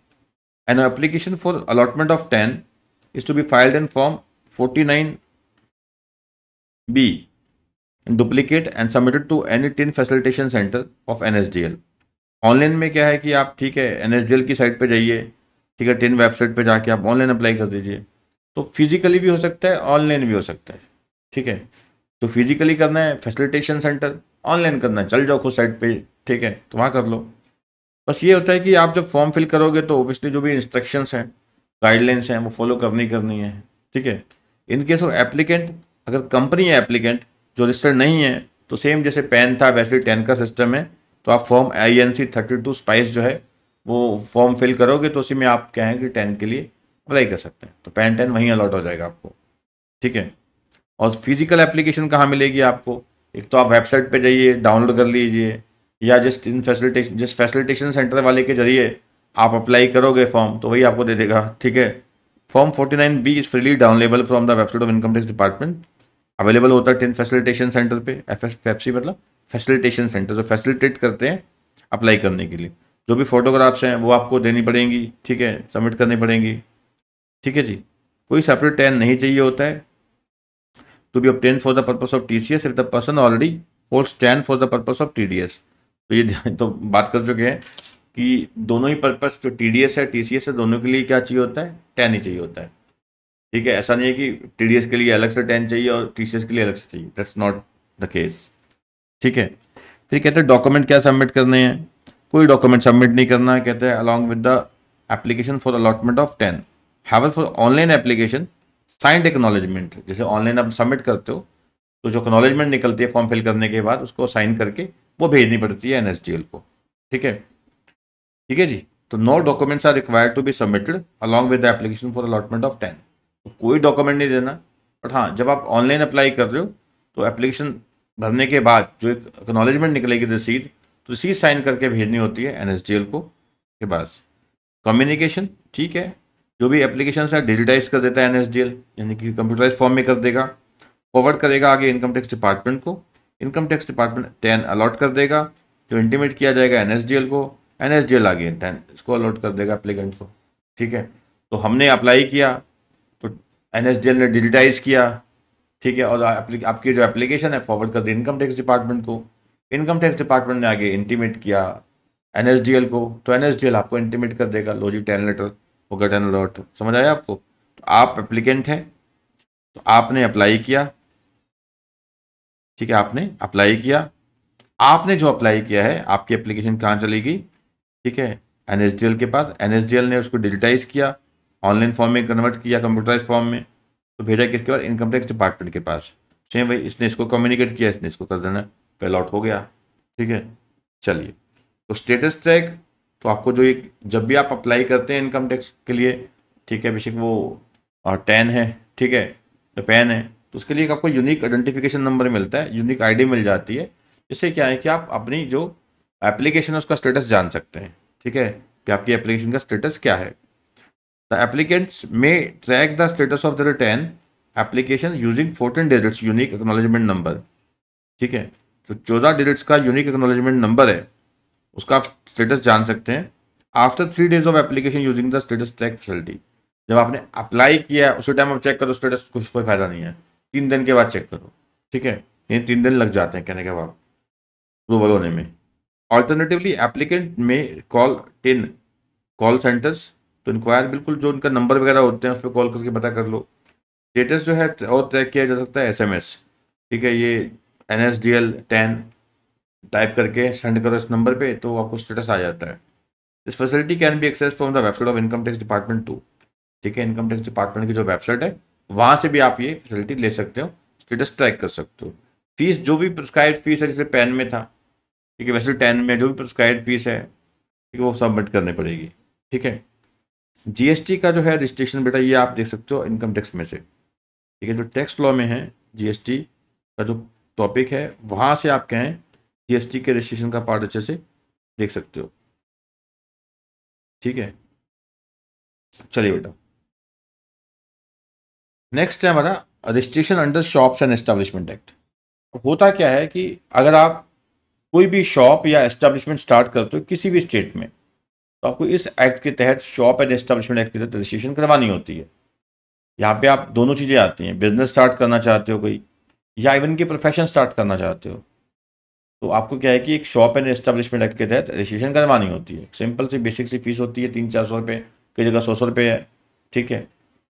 An application for allotment of 10 is to be filed in form 49B in duplicate and submitted to any tin facilitation center of NSDL। Online में क्या है कि आप, ठीक है, NSDL की साइट पे जाइए, ठीक है, टिन वेबसाइट पे जाके आप ऑनलाइन अप्लाई कर दीजिए। तो फिजिकली भी हो सकता है, ऑनलाइन भी हो सकता है। ठीक है, तो फिजिकली करना है फैसिलिटेशन सेंटर, ऑनलाइन करना है चल जाओ खुद साइट पे, ठीक है, तो वहाँ कर लो। बस ये होता है कि आप जब फॉर्म फिल करोगे तो ओबियसली जो भी इंस्ट्रक्शंस हैं, गाइडलाइंस हैं, वो फॉलो करनी है। ठीक है, इन केस ऑफ एप्लीकेंट, अगर कंपनी है एप्लीकेंट जो रजिस्टर्ड नहीं है, तो सेम जैसे पैन था वैसे 10 का सिस्टम है, तो आप फॉर्म INC 32 स्पाइस जो है वो फॉर्म फिल करोगे तो उसी में आप क्या है कि 10 के लिए अप्लाई कर सकते हैं, तो पैन 10 वहीं अलॉट हो जाएगा आपको। ठीक है, और फिजिकल एप्लीकेशन कहाँ मिलेगी आपको, एक तो आप वेबसाइट पे जाइए डाउनलोड कर लीजिए, या जिस फैसिलिटेशन सेंटर वाले के जरिए आप अप्लाई करोगे फॉर्म तो वही आपको दे देगा। ठीक है, form 49B is freely downloadable from the website of income tax department, available होता है 10 फैसिलिटेशन सेंटर पे। FFC मतलब फैसिलिटेशन सेंटर, जो फैसिलिटेट करते हैं अप्लाई करने के लिए। जो भी फोटोग्राफ्स हैं वो आपको देनी पड़ेंगी, ठीक है, सबमिट करनी पड़ेंगी। ठीक है जी, कोई सेपरेट 10 नहीं चाहिए होता है। To be obtained for the purpose of TCS if the person already holds 10 for the purpose of TDS। तो ये तो बात कर चुके हैं कि दोनों ही पर्पस, जो TDS है TCS है, दोनों के लिए क्या चाहिए होता है, 10 ही चाहिए होता है। ठीक है, ऐसा नहीं है कि TDS के लिए अलग से 10 चाहिए और TCS के लिए अलग से चाहिए, दैट्स नॉट द केस। ठीक है, फिर कहते हैं डॉक्यूमेंट क्या सबमिट करने हैं, कोई डॉक्यूमेंट सबमिट नहीं करना है, कहते हैं along with the application for allotment of 10। However for online application signed acknowledgement, जैसे ऑनलाइन आप सबमिट करते हो तो जो एक्नॉलेजमेंट निकलती है फॉर्म फिल करने के बाद उसको साइन करके वो भेजनी पड़ती है NSDL को। ठीक है, ठीक है जी, तो no documents are required to be submitted along with the application for allotment of 10। तो कोई डॉक्यूमेंट नहीं देना, बट हाँ, जब आप ऑनलाइन अप्लाई कर रहे हो तो एप्लीकेशन भरने के बाद जो एक एक्नॉलेजमेंट निकलेगी रसीद, तो रसीद साइन करके भेजनी होती है एनएसडीएल को के पास। कम्युनिकेशन ठीक है, जो भी एप्लीकेशन है डिजिटाइज कर देता है एनएसडीएल, यानी कि कंप्यूटराइज फॉर्म में कर देगा, फॉरवर्ड करेगा आगे इनकम टैक्स डिपार्टमेंट को, इनकम टैक्स डिपार्टमेंट 10 अलॉट कर देगा, जो इंटीमेट किया जाएगा एनएसडीएल को, एनएसडीएल आगे 10 इसको अलॉट कर देगा एप्लीकेंट को। ठीक है, तो हमने अप्लाई किया तो एनएसडीएल ने डिजिटाइज किया, ठीक है, और आपकी जो एप्लीकेशन है फॉरवर्ड कर दी इनकम टैक्स डिपार्टमेंट को, इनकम टैक्स डिपार्टमेंट ने आगे इंटीमेट किया एनएसडीएल को, तो एनएसडीएल आपको इंटीमेट कर देगा, लो जी 10 लेटर होगा, 10 अलॉट। समझ आया आपको? तो आप एप्लीकेंट हैं, तो आपने अप्लाई किया, ठीक है, आपने अप्लाई किया, आपने जो अप्लाई किया है आपकी एप्लीकेशन कहाँ चलेगी, ठीक है, एनएसडीएल के पास, एनएसडीएल ने उसको डिजिटाइज किया, ऑनलाइन फॉर्म में कन्वर्ट किया कंप्यूटराइज फॉर्म में, तो भेजा किसके पास, इनकम टैक्स डिपार्टमेंट के पास। सेम भाई, इसने इसको कम्युनिकेट किया, इसने इसको कर देना, पे अलॉट हो गया। ठीक है, चलिए, तो स्टेटस ट्रैक, तो आपको जो एक जब भी आप अप्लाई करते हैं इनकम टैक्स के लिए, ठीक है, बेशक वो 10 है, ठीक है, तो पैन है, तो उसके लिए आपको यूनिक आइडेंटिफिकेशन नंबर मिलता है, यूनिक आईडी मिल जाती है। इससे क्या है कि आप अपनी जो एप्लीकेशन है उसका स्टेटस जान सकते हैं। ठीक है, कि आपकी एप्लीकेशन का स्टेटस क्या है। द एप्लीकेंट्स में track the status of the 10 application using 14 digits unique acknowledgement number. ठीक है, तो 14 डिजिट्स का यूनिक एक्नॉलेजमेंट नंबर है, उसका आप स्टेटस जान सकते हैं। After 3 days of application using the status track facility, जब आपने अप्लाई किया उसी टाइम आप चेक करो स्टेटस, कुछ कोई फायदा नहीं है, 3 दिन के बाद चेक करो। ठीक है, ये 3 दिन लग जाते हैं कहने के बाद अप्रूवल होने में। ऑल्टरनेटिवली एप्लीकेंट में कॉल 10 कॉल सेंटर्स तो इंक्वायर, बिल्कुल जो उनका नंबर वगैरह होते हैं उस पर कॉल करके पता कर लो। स्टेटस जो है और ट्रैक किया जा सकता है एसएमएस। ठीक है, ये एनएसडीएल 10 टाइप करके सेंड करो इस नंबर पे, तो आपको स्टेटस आ जाता है। This facility can be access from the website of income tax department too. ठीक है, इनकम टैक्स डिपार्टमेंट की जो वेबसाइट है वहाँ से भी आप ये फैसिलिटी ले सकते हो, स्टेटस ट्रैक कर सकते हो। फीस जो भी प्रिस्क्राइब्ड फीस है, जैसे पैन में था, ठीक है, वैसे 10 में जो भी प्रिस्क्राइब्ड फीस है, ठीक है, वो सबमिट करनी पड़ेगी। ठीक है, जीएसटी का जो है रजिस्ट्रेशन बेटा, ये आप देख सकते हो इनकम टैक्स में से। ठीक है, जो टैक्स लॉ में है जीएसटी का जो टॉपिक है, वहाँ से आप कहें जीएसटी के रजिस्ट्रेशन का पार्ट अच्छे से देख सकते हो। ठीक है, चलिए बेटा, नेक्स्ट है हमारा registration under shops and establishment act. होता क्या है कि अगर आप कोई भी शॉप या एस्टेब्लिशमेंट स्टार्ट करते हो किसी भी स्टेट में, तो आपको इस एक्ट के तहत, शॉप एंड एस्टेब्लिशमेंट एक्ट के तहत रजिस्ट्रेशन करवानी होती है। यहाँ पे आप दोनों चीज़ें आती हैं, बिजनेस स्टार्ट करना चाहते हो कोई, या इवन की प्रोफेशन स्टार्ट करना चाहते हो, तो आपको क्या है कि एक शॉप एंड एस्टेब्लिशमेंट एक्ट के तहत रजिस्ट्रेशन करवानी होती है। सिंपल सी बेसिक सी फीस होती है, 300-400 रुपये, कई जगह 100 रुपये है। ठीक है,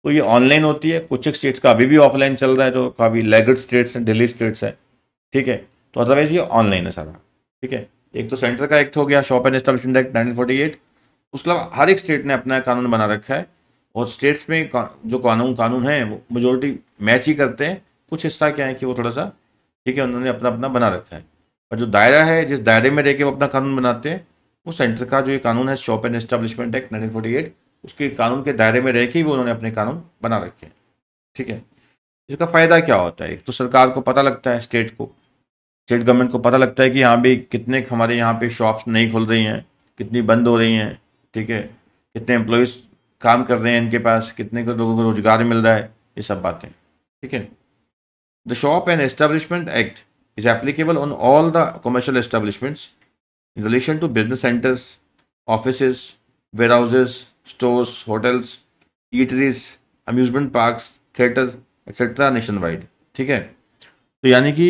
तो ये ऑनलाइन होती है, कुछ एक स्टेट्स का अभी भी ऑफलाइन चल रहा है, जो काफ़ी लैगर्ड स्टेट्स हैं, दिल्ली स्टेट्स है। ठीक है, तो अदरवाइज ये ऑनलाइन है सारा। ठीक है, एक तो सेंटर का एक्ट हो गया शॉप एंड एस्टेब्लिशमेंट एक्ट 1948, उसके अलावा हर एक स्टेट ने अपना कानून बना रखा है, और स्टेट्स में जो कानून है वो मेजोरिटी मैच ही करते हैं, कुछ हिस्सा क्या है कि वो थोड़ा सा, ठीक है, उन्होंने अपना अपना बना रखा है। और जो दायरा है, जिस दायरे में रह के वो अपना कानून बनाते हैं, वो सेंटर का जो ये कानून है शॉप एंड एस्टेब्लिशमेंट एक्ट 1948, उसके कानून के दायरे में रह के ही वो उन्होंने अपने कानून बना रखे हैं। ठीक है, इसका फ़ायदा क्या होता है, एक तो सरकार को पता लगता है, स्टेट गवर्नमेंट को पता लगता है कि यहाँ भी कितने हमारे यहाँ पे शॉप्स नहीं खुल रही हैं, कितनी बंद हो रही हैं। ठीक है, कितने एम्प्लॉयज़ काम कर रहे हैं इनके पास, कितने को लोगों को रोजगार मिल रहा है, ये सब बातें। ठीक है, the shop and establishment act is applicable on all the commercial establishments in relation to business centers, offices, warehouses, stores, hotels, eateries, amusement parks, theaters, etc. nationwide। ठीक है, तो यानी कि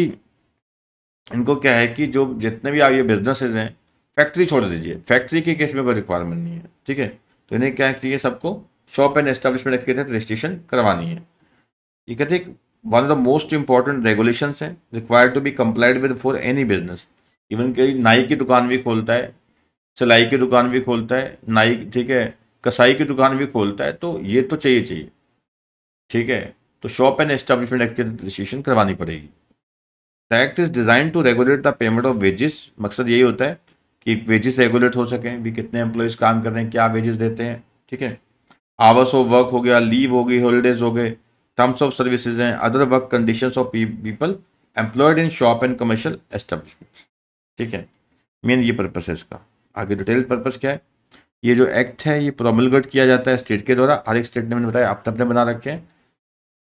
इनको क्या है कि जो जितने भी आप ये बिजनेसेस हैं, फैक्ट्री छोड़ दीजिए, फैक्ट्री के केस में कोई रिक्वायरमेंट नहीं है। ठीक है, तो इन्हें क्या चाहिए, सबको शॉप एंड एस्टेब्लिशमेंट एक्ट के तहत रजिस्ट्रेशन करवानी है। ये कहते हैं one of the most important regulations है required to be complied with for any business. Even कि नाई की दुकान भी खोलता है, सिलाई की दुकान भी खोलता है, नाई, ठीक है, कसाई की दुकान भी खोलता है, तो ये तो चाहिए। ठीक है, तो शॉप एंड एस्टेब्लिशमेंट एक्ट की रजिस्ट्रेशन करवानी पड़ेगी। The act is design to regulate the payment of wages. मकसद यही होता है कि वेजेस रेगुलेट हो सकें, भी कितने एम्प्लॉयज़ काम कर रहे हैं, क्या वेजेस देते हैं। ठीक है, आवर्स ऑफ वर्क हो गया, लीव हो गई, हॉलीडेज हो गए, टर्म्स ऑफ सर्विसेज हैं, other work conditions of people employed in shop and commercial establishment. ठीक है, मेन ये पर्पस है इसका। आगे डिटेल पर्पस क्या है, ये जो एक्ट है ये प्रोमलगेट किया जाता है स्टेट के द्वारा। हर एक स्टेट ने मैंने बताया अपने अपने बना रखे हैं,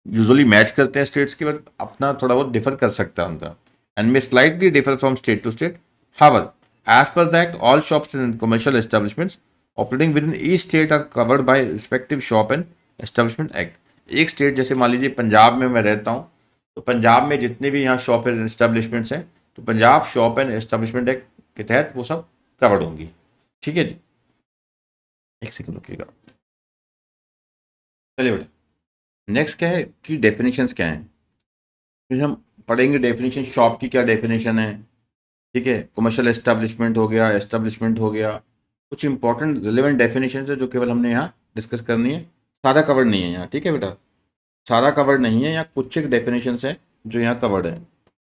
यूजुअली मैच करते हैं स्टेट्स की, बट अपना थोड़ा बहुत डिफर कर सकता है उनका, and may slightly differ from state to state. However, as per the act all shops and commercial establishments operating within each state are covered by respective shop and establishment act. एक state जैसे मान लीजिए पंजाब में मैं रहता हूँ, तो पंजाब में जितने भी यहाँ शॉप एंड एस्टेब्लिशमेंट्स हैं, तो Punjab shop and establishment act के तहत वो सब कवर्ड होंगी। ठीक है जी, एक सेकंड रुकिएगा। चलिए बेटा, नेक्स्ट क्या है कि डेफिनेशंस क्या हैं, फिर हम पढ़ेंगे डेफिनेशन, शॉप की क्या डेफिनेशन है। ठीक है, कमर्शियल एस्टेब्लिशमेंट हो गया, एस्टेब्लिशमेंट हो गया, कुछ इंपॉर्टेंट रिलेवेंट डेफिनेशन है जो केवल हमने यहाँ डिस्कस करनी है, सारा कवर्ड नहीं है यहाँ। ठीक है बेटा, सारा कवर्ड नहीं है यहाँ, कुछ एक डेफिनेशन है जो यहाँ कवर्ड है।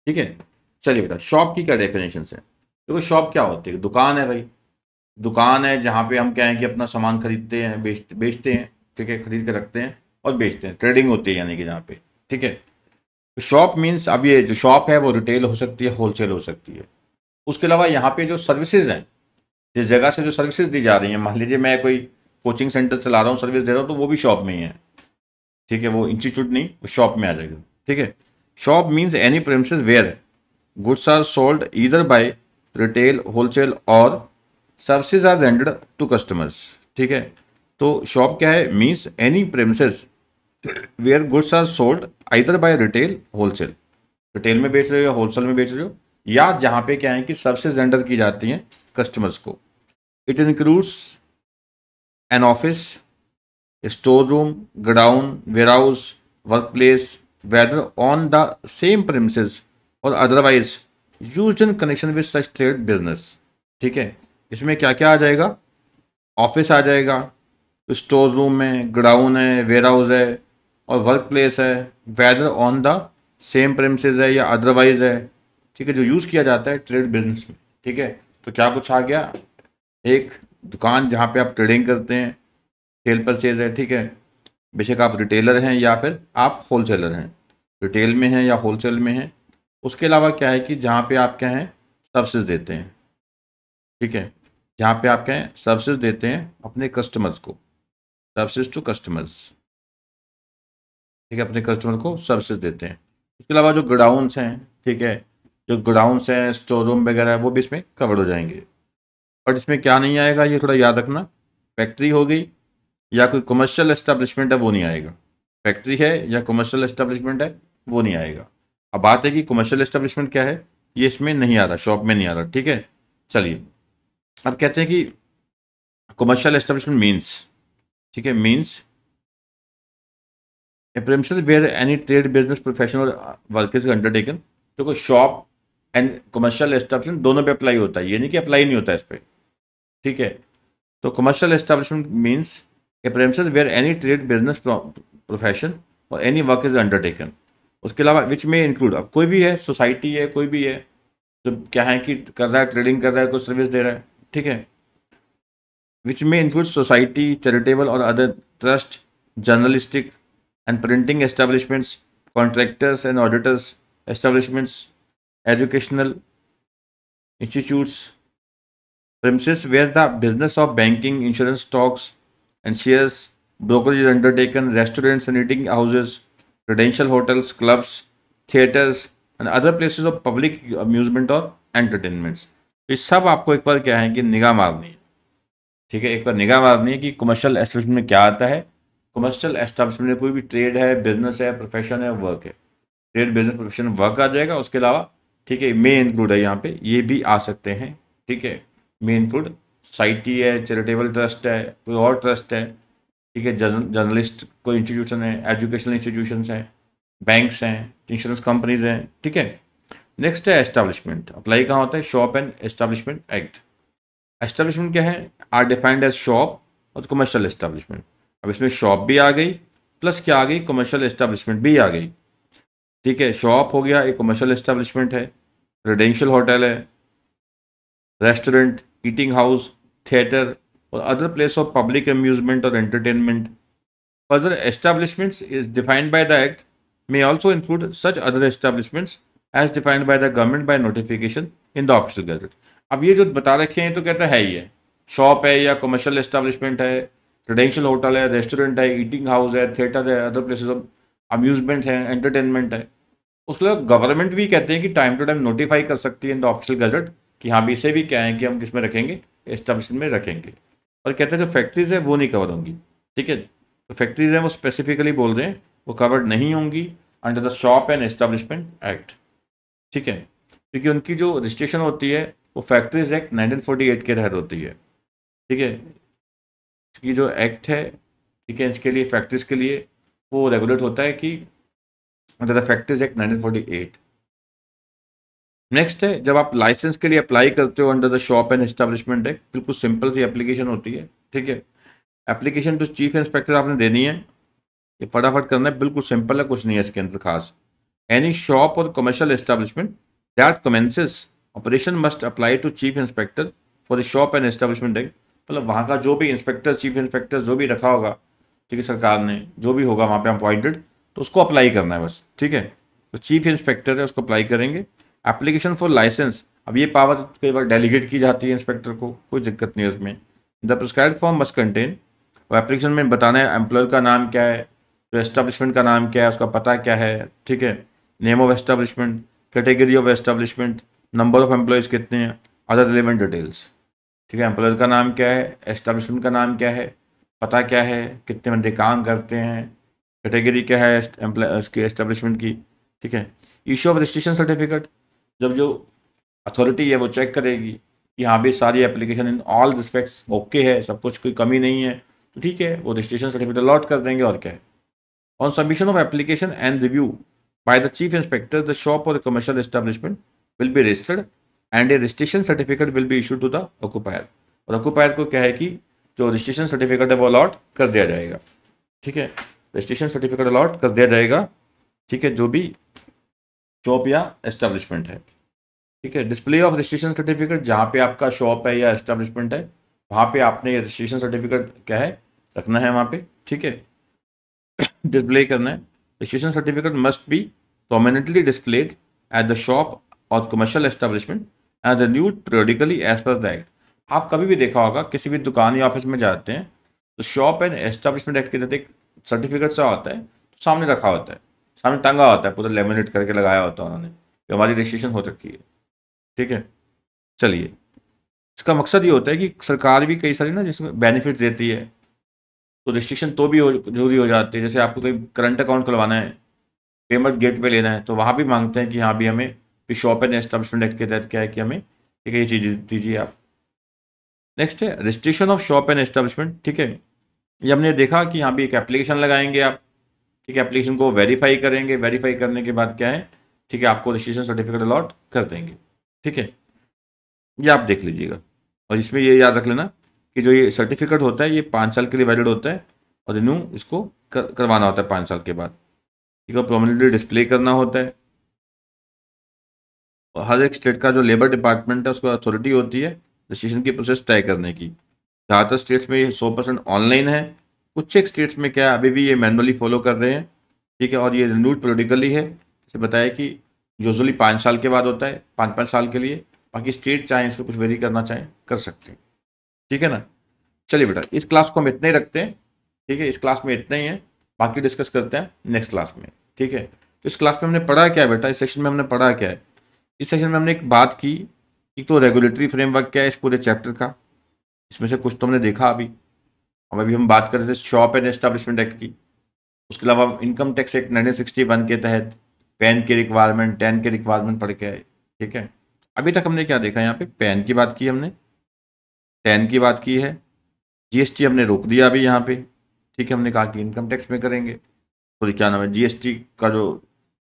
ठीक है, चलिए बेटा, शॉप की क्या डेफिनेशन है। देखो शॉप क्या होती है, दुकान है भाई, दुकान है जहाँ पे हम क्या है कि अपना सामान खरीदते हैं, बेचते हैं। ठीक है, खरीद के रखते हैं और बेचते हैं, ट्रेडिंग होती है यानी कि जहाँ पे। ठीक है, शॉप मीन्स अब ये जो शॉप है वो रिटेल हो सकती है, होलसेल हो सकती है। उसके अलावा यहाँ पे जो सर्विसेज हैं, जिस जगह से जो सर्विसेज दी जा रही हैं, मान लीजिए मैं कोई कोचिंग सेंटर चला रहा हूँ, सर्विस दे रहा हूँ, तो वो भी शॉप में ही है। ठीक है, वो इंस्टीट्यूट नहीं, वो शॉप में आ जाएगा। ठीक है, shop means any premises where goods are sold either by retail, wholesale or services are rendered to customers. ठीक है, तो शॉप क्या है, means any premises where goods are sold either by retail, wholesale, retail में बेच रहे हो या होलसेल में बेच रहे हो, या जहाँ पे क्या है कि सर्विसेज रेंडर की जाती हैं कस्टमर्स को। It includes an office, store room, godown, warehouse, work place, whether on the same premises or otherwise used in connection with such trade business. ठीक है, इसमें क्या क्या आ जाएगा, ऑफिस आ जाएगा, स्टोर रूम में, गोडाउन है, वेयरहाउस है और वर्क प्लेस है, whether on the same premises है या अदरवाइज है। ठीक है, जो यूज़ किया जाता है ट्रेड बिजनेस में। ठीक है, तो क्या कुछ आ गया, एक दुकान जहाँ पे आप ट्रेडिंग करते हैं, सेल परचेज है। ठीक है, बेशक आप रिटेलर हैं या फिर आप होलसेलर हैं, रिटेल में हैं या होलसेल में हैं। उसके अलावा क्या है कि जहाँ पे आप क्या हैं सर्विसेज देते हैं। ठीक है, जहाँ पे आप क्या हैं सर्विसेज देते हैं अपने कस्टमर्स को, सर्विसेज टू कस्टमर्स। ठीक है, अपने कस्टमर को सर्विसेज देते हैं। उसके अलावा जो गोडाउन्स हैं, ठीक है, जो गोडाउन्स हैं, स्टोर रूम वगैरह है, वो भी इसमें कवर हो जाएंगे। बट इसमें क्या नहीं आएगा, ये थोड़ा याद रखना, फैक्ट्री हो गई या कोई कमर्शियल एस्टेब्लिशमेंट है वो नहीं आएगा। फैक्ट्री है या कमर्शियल एस्टेब्लिशमेंट है वो नहीं आएगा। अब बात है कि कमर्शियल एस्टेब्लिशमेंट क्या है, ये इसमें नहीं आ रहा, शॉप में नहीं आ रहा। ठीक है, चलिए अब कहते हैं कि कमर्शियल एस्टेब्लिशमेंट मीन्स, ठीक है, means a premises where any trade business professional work is undertaken. देखो शॉप एंड कमर्शियल एस्टेब्लिशमेंट दोनों पे अप्लाई होता है, ये नहीं कि अप्लाई नहीं होता है इस पर। ठीक है, तो commercial establishment means a premises where any trade business profession or any work is undertaken. उसके अलावा विच में इंक्लूड, अब कोई भी है, सोसाइटी है, कोई भी है जो क्या है कि कर रहा है, ट्रेडिंग कर रहा है, कोई सर्विस दे रहा है। ठीक है, विच में इंक्लूड सोसाइटी, चैरिटेबल और other trust, journalistic and printing establishments, contractors and auditors establishments, educational institutes, premises where the business of banking, insurance, stocks and shares brokerage is undertaken, restaurants and eating houses, residential hotels, clubs, theaters and other places of public amusement or entertainments। ये सब आपको एक बार क्या है कि निगाह मारनी है। ठीक है, एक बार निगाह मारनी है कि कमर्शियल एस्टेब्लिशमेंट में क्या आता है। कमर्शियल एस्टेब्लिशमेंट में कोई भी ट्रेड है, बिजनेस है, प्रोफेशन है, वर्क है, ट्रेड, बिजनेस, प्रोफेशन, वर्क आ जाएगा। उसके अलावा ठीक है मे इंक्लूड है, यहाँ पे ये भी आ सकते हैं। ठीक है, मे इंक्लूड सोसाइटी है, चैरिटेबल ट्रस्ट है, कोई और ट्रस्ट है। ठीक है, जर्नलिस्ट कोई इंस्टीट्यूशन है, एजुकेशनल इंस्टीट्यूशन हैं, बैंक्स हैं, इंश्योरेंस कंपनीज हैं। ठीक है, नेक्स्ट है एस्टेब्लिशमेंट, अप्लाई कहाँ होता है, shop and establishment act. Establishment क्या है, are defined as shop or commercial establishment. अब इसमें शॉप भी आ गई प्लस क्या आ गई, कमर्शियल एस्टेब्लिशमेंट भी आ गई। ठीक है, शॉप हो गया, एक कमर्शियल एस्टेब्लिशमेंट है, रेजिडेंशियल होटल है, रेस्टोरेंट, ईटिंग हाउस, थिएटर और other place of public amusement और entertainment. Further establishments is defined by the Act may also include such other establishments as defined by the government by notification in the official gazette. अब ये जो बता रखे हैं तो कहता है ही है, शॉप है या कमर्शियल एस्टेब्लिशमेंट है, रेजिडेंशियल होटल है, रेस्टोरेंट है, ईटिंग हाउस है, थिएटर है, अदर प्लेसेस ऑफ अम्यूजमेंट है, एंटरटेनमेंट है। उसके अलावा गवर्नमेंट भी कहते हैं कि टाइम टू टाइम नोटिफाई कर सकती है इन द ऑफिशियल गजट कि हाँ भी इसे भी क्या है कि हम किस में रखेंगे, एस्टेब्लिशमेंट में रखेंगे। और कहते हैं जो फैक्ट्रीज है वो नहीं कवर होंगी, ठीक है। तो फैक्ट्रीज हैं वो स्पेसिफिकली बोल रहे हैं वो कवर्ड नहीं होंगी under the shop and establishment act, ठीक है, क्योंकि उनकी जो रजिस्ट्रेशन होती है वो फैक्ट्रीज एक्ट 1948 के तहत होती है, ठीक है। इसकी जो एक्ट है, ठीक है, इसके लिए फैक्ट्रीज के लिए वो रेगुलेट होता है कि under the factories act 1948। Next है जब आप लाइसेंस के लिए अप्लाई करते हो under the shop and establishment act, बिल्कुल सिंपल सी एप्लीकेशन होती है, ठीक है। एप्लीकेशन टू चीफ इंस्पेक्टर आपने देनी है, ये फटाफट करना है, बिल्कुल सिंपल है, कुछ नहीं है इसके अंदर खास। Any shop or commercial establishment that commences operation must apply to chief inspector for the shop and establishment act, मतलब वहाँ का जो भी इंस्पेक्टर, चीफ इंस्पेक्टर जो भी रखा होगा, ठीक है, सरकार ने जो भी होगा वहाँ पे अपॉइंटेड, तो उसको अप्लाई करना है बस, ठीक है। तो चीफ इंस्पेक्टर है उसको अप्लाई करेंगे। एप्लीकेशन फॉर लाइसेंस, अब ये पावर कई बार डेलीगेट की जाती है इंस्पेक्टर को, कोई दिक्कत नहीं है उसमें। The prescribed form must contain, और एप्लीकेशन में बताना है एम्प्लॉयर का नाम क्या है, तो एस्टेब्लिशमेंट का नाम क्या है, उसका पता क्या है, ठीक है, name of establishment, category of establishment, number of employees कितने हैं, अदर रिलेवेंट डिटेल्स, ठीक है। एम्प्लॉयर का नाम क्या है, एस्टेब्लिशमेंट का नाम क्या है, पता क्या है, कितने बंदे काम करते हैं, कैटेगरी क्या है उसकी एस्टेब्लिशमेंट की, ठीक है। इशू ऑफ रजिस्ट्रेशन सर्टिफिकेट, जब जो अथॉरिटी है वो चेक करेगी कि हाँ भी सारी application in all respects okay है, सब कुछ कोई कमी नहीं है, तो ठीक है वो रजिस्ट्रेशन सर्टिफिकेट अलॉट कर देंगे, और क्या है। On submission of application and review by the chief inspector the shop or commercial establishment will be registered and a registration certificate will be issue to the occupier, और occupier को क्या है कि जो रजिस्ट्रेशन सर्टिफिकेट है वो allot कर दिया जाएगा, ठीक है। रजिस्ट्रेशन सर्टिफिकेट अलॉट कर दिया जाएगा, ठीक है, जो भी शॉप या एस्टेब्लिशमेंट है, ठीक है। डिस्प्ले ऑफ रजिस्ट्रेशन सर्टिफिकेट, जहाँ पे आपका शॉप है या एस्टेब्लिशमेंट है वहाँ पे आपने ये रजिस्ट्रेशन सर्टिफिकेट क्या है रखना है वहाँ पे, ठीक है, डिस्प्ले करना है। Registration certificate must be prominently displayed at the shop or commercial establishment and renewed periodically as per the act. आप कभी भी देखा होगा किसी भी दुकान या ऑफिस में जाते हैं तो शॉप एंड एस्टेब्लिशमेंट एक्ट के तहत एक सर्टिफिकेट सा होता है, तो सामने रखा होता है, सामने टंगा होता है, पूरा लेमिनेट करके लगाया होता है उन्होंने कि हमारी रजिस्ट्रेशन हो रखी है, ठीक है। चलिए, इसका मकसद ये होता है कि सरकार भी कई सारी ना जिसमें बेनिफिट देती है, तो रजिस्ट्रेशन तो भी जरूरी हो जाती है। जैसे आपको कोई करंट अकाउंट खुलवाना है, पेमेंट गेट पे लेना है, तो वहाँ भी मांगते हैं कि हाँ भी हमें शॉप एंड एस्टेब्लिशमेंट एक्ट के तहत क्या है कि हमें ठीक है ये चीज़ दीजिए आप। नेक्स्ट है registration of shop and establishment, ठीक है। ये हमने देखा कि यहाँ भी एक एप्लीकेशन लगाएंगे आप, ठीक है, एप्लीकेशन को वेरीफाई करेंगे, वेरीफाई करने के बाद क्या है, ठीक है, आपको रजिस्ट्रेशन सर्टिफिकेट अलॉट कर देंगे, ठीक है। ये आप देख लीजिएगा, और इसमें ये याद रख लेना कि जो ये सर्टिफिकेट होता है ये 5 साल के लिए वैलिड होता है, और रिन्यू इसको करवाना होता है 5 साल के बाद, ठीक है, प्रोमिनेंटली डिस्प्ले करना होता है। और हर एक स्टेट का जो लेबर डिपार्टमेंट है उसको अथॉरिटी होती है रजिस्ट्रेशन की प्रोसेस तय करने की। ज़्यादातर स्टेट्स में ये 100% ऑनलाइन है, कुछ एक स्टेट्स में क्या अभी भी ये मैनुअली फॉलो कर रहे हैं, ठीक है, और ये रिन्यूड पीरियडिकली है, जैसे बताया कि यूजुअली 5 साल के बाद होता है, 5-5 साल के लिए, बाकी स्टेट चाहें इसमें कुछ वेरी करना चाहें कर सकते हैं, ठीक है ना। चलिए बेटा, इस क्लास को हम इतना ही रखते हैं, ठीक है, इस क्लास में इतना ही है, बाकी डिस्कस करते हैं नेक्स्ट क्लास में, ठीक है। तो इस क्लास में हमने पढ़ा क्या है बेटा, इस सेक्शन में हमने पढ़ा क्या है, इस सेक्शन में हमने एक बात की, एक तो रेगुलेटरी फ्रेमवर्क क्या है इस पूरे चैप्टर का, इसमें से कुछ तो हमने देखा अभी। अब अभी हम बात कर रहे थे शॉप एंड एस्टेब्लिशमेंट एक्ट की, उसके अलावा इनकम टैक्स एक्ट 1961 के तहत पैन के रिक्वायरमेंट, टैन के रिक्वायरमेंट पढ़ के आए, ठीक है। अभी तक हमने क्या देखा, यहाँ पे पैन की बात की हमने, टैन की बात की है, जीएसटी हमने रोक दिया अभी यहाँ पे, ठीक है, हमने कहा कि इनकम टैक्स में करेंगे, तो क्या नाम है जीएसटी का जो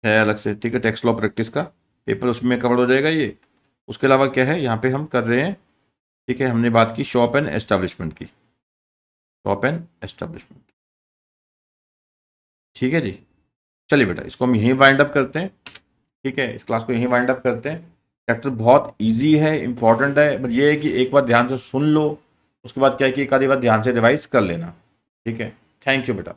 है अलग से, ठीक है, टैक्स लॉ प्रैक्टिस का पेपर उसमें कवर हो जाएगा ये। उसके अलावा क्या है यहाँ पे हम कर रहे हैं, ठीक है, हमने बात की शॉप एंड एस्टेब्लिशमेंट की, शॉप एंड एस्टेब्लिशमेंट, ठीक है जी। चलिए बेटा, इसको हम यहीं वाइंड अप करते हैं, ठीक है, इस क्लास को यहीं वाइंड अप करते हैं। चैप्टर बहुत इजी है, इंपॉर्टेंट है, बट ये है कि एक बार ध्यान से सुन लो, उसके बाद क्या है कि एक आधी बार ध्यान से रिवाइज कर लेना, ठीक है। थैंक यू बेटा।